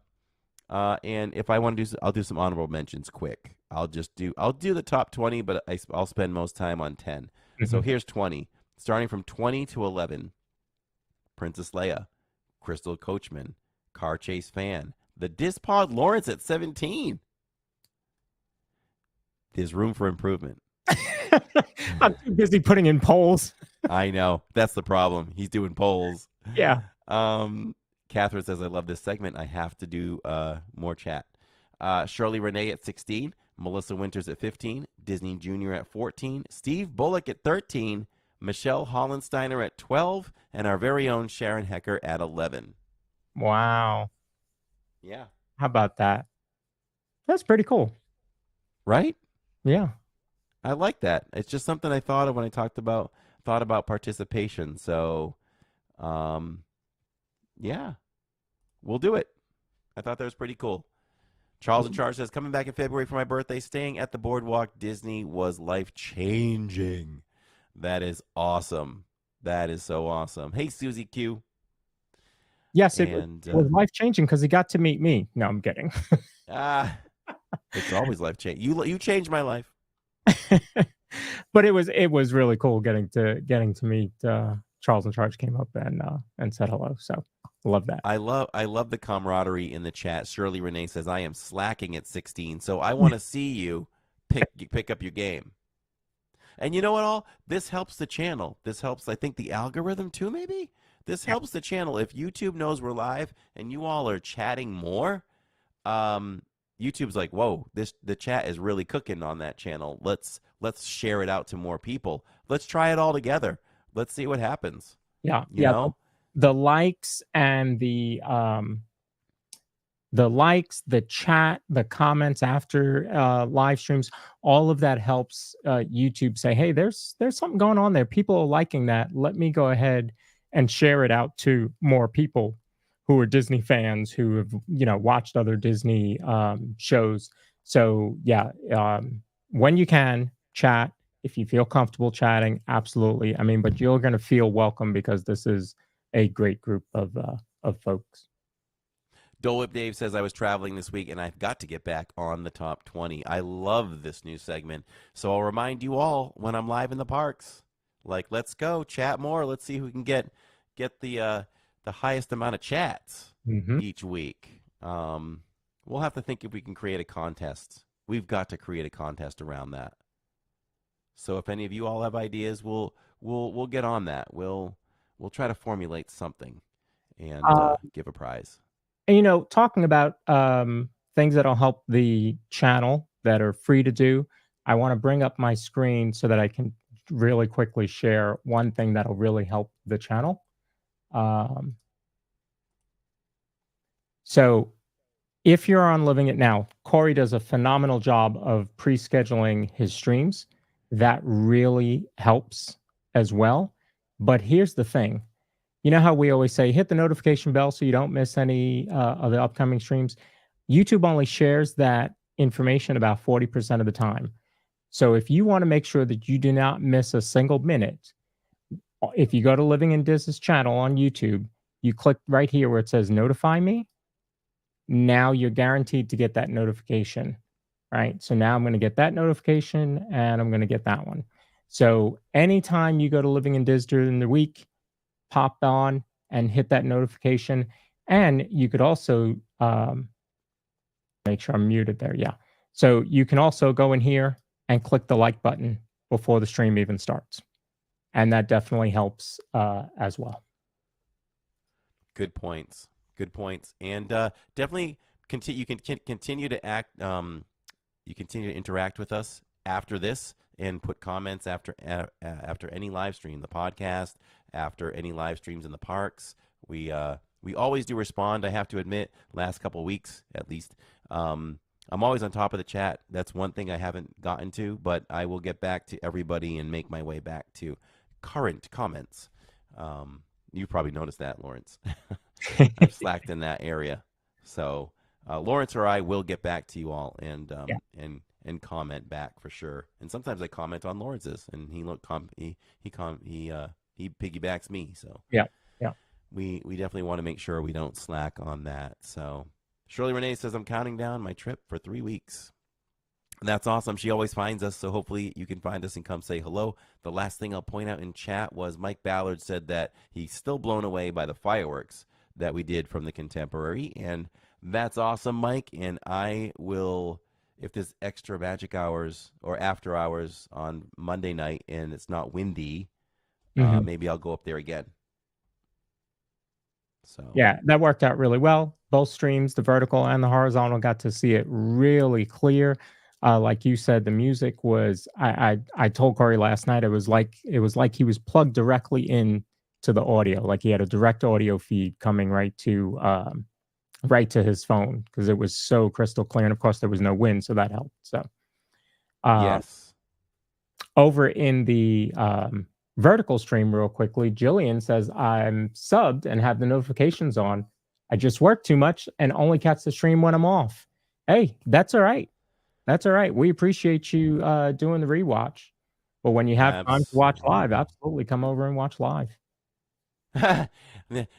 And if I want to do, I'll do some honorable mentions quick. I'll do the top 20, but I'll spend most time on 10. Mm-hmm. So here's 20. Starting from 20 to 11. Princess Leia, Crystal Coachman, Car Chase Fan, the DizPod Lawrence at 17. There's room for improvement. I'm too busy putting in polls. I know. That's the problem. He's doing polls. Yeah. Catherine says, I love this segment. I have to do more chat. Shirley Renee at 16. Melissa Winters at 15. Disney Jr. at 14. Steve Bullock at 13. Michelle Hollensteiner at 12. And our very own Sharon Hecker at 11. Wow. Yeah. How about that? That's pretty cool. Right? Yeah. I like that. It's just something I thought of when I thought about participation. So, yeah, we'll do it. I thought that was pretty cool. Charles in Charge says, coming back in February for my birthday, staying at the Boardwalk Disney was life-changing. That is awesome. That is so awesome. Hey, Susie Q. Yes, it was life-changing because he got to meet me. No, I'm kidding. It's always life-changing. You changed my life. But it was really cool getting to meet Charles in Charge. Came up and said hello. So love that. I love the camaraderie in the chat. Shirley Renee says, I am slacking at 16, so I want to see you pick up your game. And you know what all? This helps the channel. This helps, I think, the algorithm too, maybe? This helps the channel. If YouTube knows we're live and you all are chatting more, YouTube's like, whoa, the chat is really cooking on that channel. Let's share it out to more people. Let's try it all together. Let's see what happens. Yeah. You know? The likes and the chat, the comments after live streams, all of that helps YouTube say, hey, there's something going on there. People are liking that. Let me go ahead and share it out to more people who are Disney fans who have, watched other Disney shows. So yeah, when you can chat, if you feel comfortable chatting, absolutely. I mean, but you're going to feel welcome because this is a great group of folks. Dole Whip Dave says, I was traveling this week and I've got to get back on the top 20. I love this new segment. So I'll remind you all when I'm live in the parks, like, let's go chat more. Let's see who can get the highest amount of chats each week. We'll have to think if we can create a contest. We've got to create a contest around that. So if any of you all have ideas, we'll get on that. We'll try to formulate something and give a prize. And talking about things that'll help the channel that are free to do, I want to bring up my screen so that I can really quickly share one thing that'll really help the channel. So if you're on Living It Now, Corey does a phenomenal job of pre-scheduling his streams. That really helps as well. But here's the thing. You know how we always say, hit the notification bell so you don't miss any of the upcoming streams? YouTube only shares that information about 40% of the time. So if you want to make sure that you do not miss a single minute, If you go to Living in Dis's channel on YouTube, you click right here where it says notify me. Now you're guaranteed to get that notification, right? So now I'm going to get that notification and I'm going to get that one. So anytime you go to Living in Diz during the week, pop on and hit that notification. And you could also make sure I'm muted there. Yeah. So you can also go in here and click the like button before the stream even starts. And that definitely helps as well. Good points. Good points. And definitely continue. You can continue to act. You continue to interact with us after this and put comments after any live stream, the podcast, after any live streams in the parks. We always do respond. I have to admit, last couple of weeks at least. I'm always on top of the chat. That's one thing I haven't gotten to, but I will get back to everybody and make my way back to current comments. You probably noticed that, Lawrence. I've slacked in that area. So Lawrence or I will get back to you all and comment back for sure. And sometimes I comment on Lawrence's, and he piggybacks me. So yeah. We definitely want to make sure we don't slack on that. So Shirley Renee says, I'm counting down my trip for 3 weeks. And that's awesome. She always finds us, so hopefully you can find us and come say hello. The last thing I'll point out in chat was Mike Ballard said that he's still blown away by the fireworks that we did from the Contemporary, and that's awesome, Mike. And I will, if there's extra magic hours or after hours on Monday night and it's not windy, maybe I'll go up there again. So yeah, that worked out really well. Both streams, the vertical and the horizontal, got to see it really clear. Like you said, the music was. I told Corey last night it was like he was plugged directly in to the audio, like he had a direct audio feed coming right to his phone because it was so crystal clear. And of course, there was no wind, so that helped. So yes, over in the vertical stream, real quickly, Jillian says I'm subbed and have the notifications on. I just work too much and only catch the stream when I'm off. Hey, that's all right. That's all right. We appreciate you doing the rewatch. But when you have time to watch live, absolutely come over and watch live.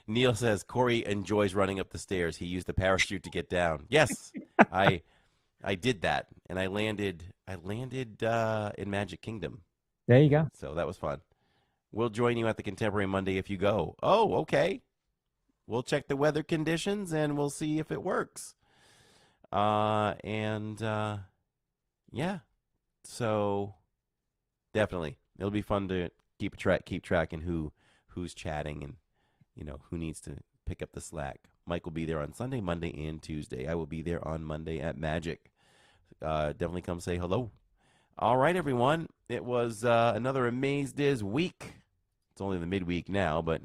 Neil says Corey enjoys running up the stairs. He used a parachute to get down. Yes, I did that, and I landed in Magic Kingdom. There you go. So that was fun. We'll join you at the Contemporary Monday if you go. Oh, okay. We'll check the weather conditions and we'll see if it works. Yeah. So definitely, it'll be fun to keep track and who's chatting and who needs to pick up the slack. Mike will be there on Sunday, Monday, and Tuesday. I will be there on Monday at Magic. Definitely come say hello. All right, everyone. It was another Amaze Diz week. It's only the midweek now, but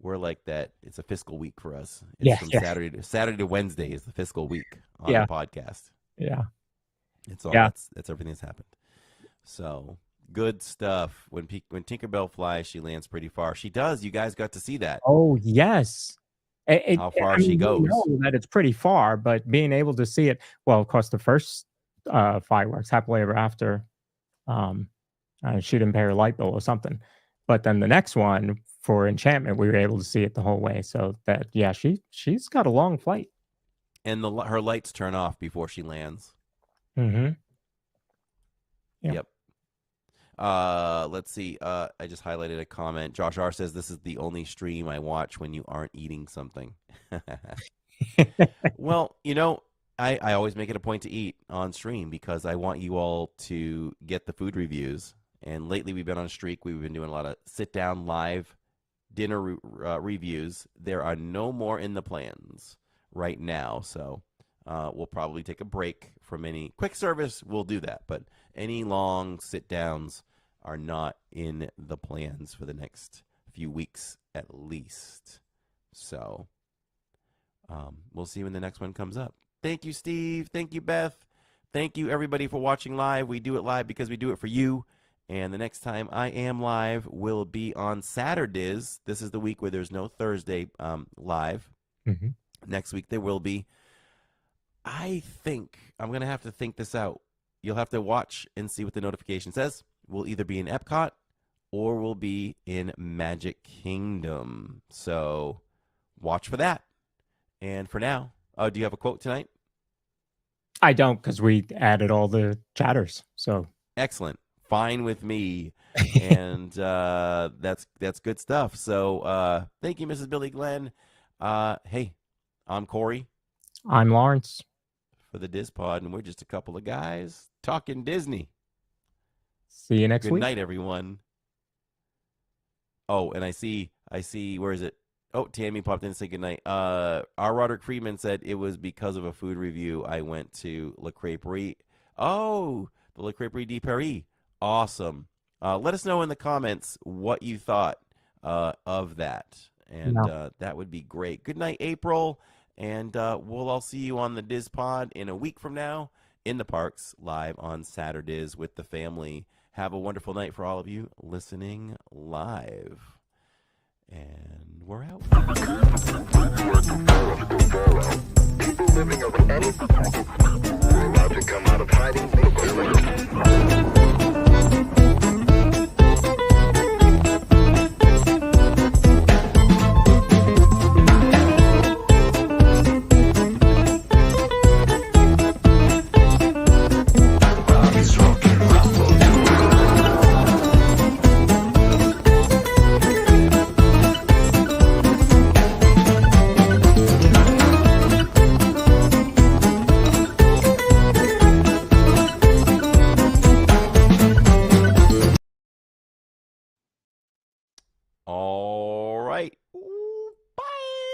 we're like that. It's a fiscal week for us. It's from Saturday to Wednesday is the fiscal week on the podcast. Yeah. It's all that's everything that's happened. So good stuff. When Tinkerbell flies, she lands pretty far. She does. You guys got to see that. Oh yes. How far she goes. We know that it's pretty far, but being able to see it, well, of course, the first fireworks, Happily Ever After, she didn't pay her light bill or something. But then the next one for Enchantment, we were able to see it the whole way. So that, she's got a long flight. And her lights turn off before she lands. Mm-hmm. Yep. Let's see. I just highlighted a comment. Josh R says this is the only stream I watch when you aren't eating something. Well, I always make it a point to eat on stream because I want you all to get the food reviews. And lately we've been on a streak. We've been doing a lot of sit-down live dinner reviews. There are no more in the plans right now, so we'll probably take a break from any quick service. We'll do that, but any long sit-downs are not in the plans for the next few weeks at least. So we'll see when the next one comes up. Thank you, Steve. Thank you, Beth. Thank you, everybody, for watching live. We do it live because we do it for you. And the next time I am live will be on Saturdays. This is the week where there's no Thursday live. Mm-hmm. Next week there will be. I think I'm going to have to think this out. You'll have to watch and see what the notification says. We'll either be in Epcot or we'll be in Magic Kingdom. So watch for that. And for now, do you have a quote tonight? I don't, because we added all the chatters. So excellent, fine with me, and that's good stuff. So thank you, Mrs. Billy Glenn. Hey, I'm Corey. I'm Lawrence for the Diz Pod, and we're just a couple of guys talking Disney. See you next week. Good night, everyone. Oh, and I see. Where is it? Oh, Tammy popped in to say goodnight. Our Roderick Friedman said it was because of a food review I went to La Crêperie. Oh, the La Crêperie de Paris. Awesome. Let us know in the comments what you thought of that. And that would be great. Good night, April. And we'll all see you on the Diz Pod in a week from now in the parks, live on Saturdays with the family. Have a wonderful night for all of you listening live. And we're out. People living of any about to come out of hiding.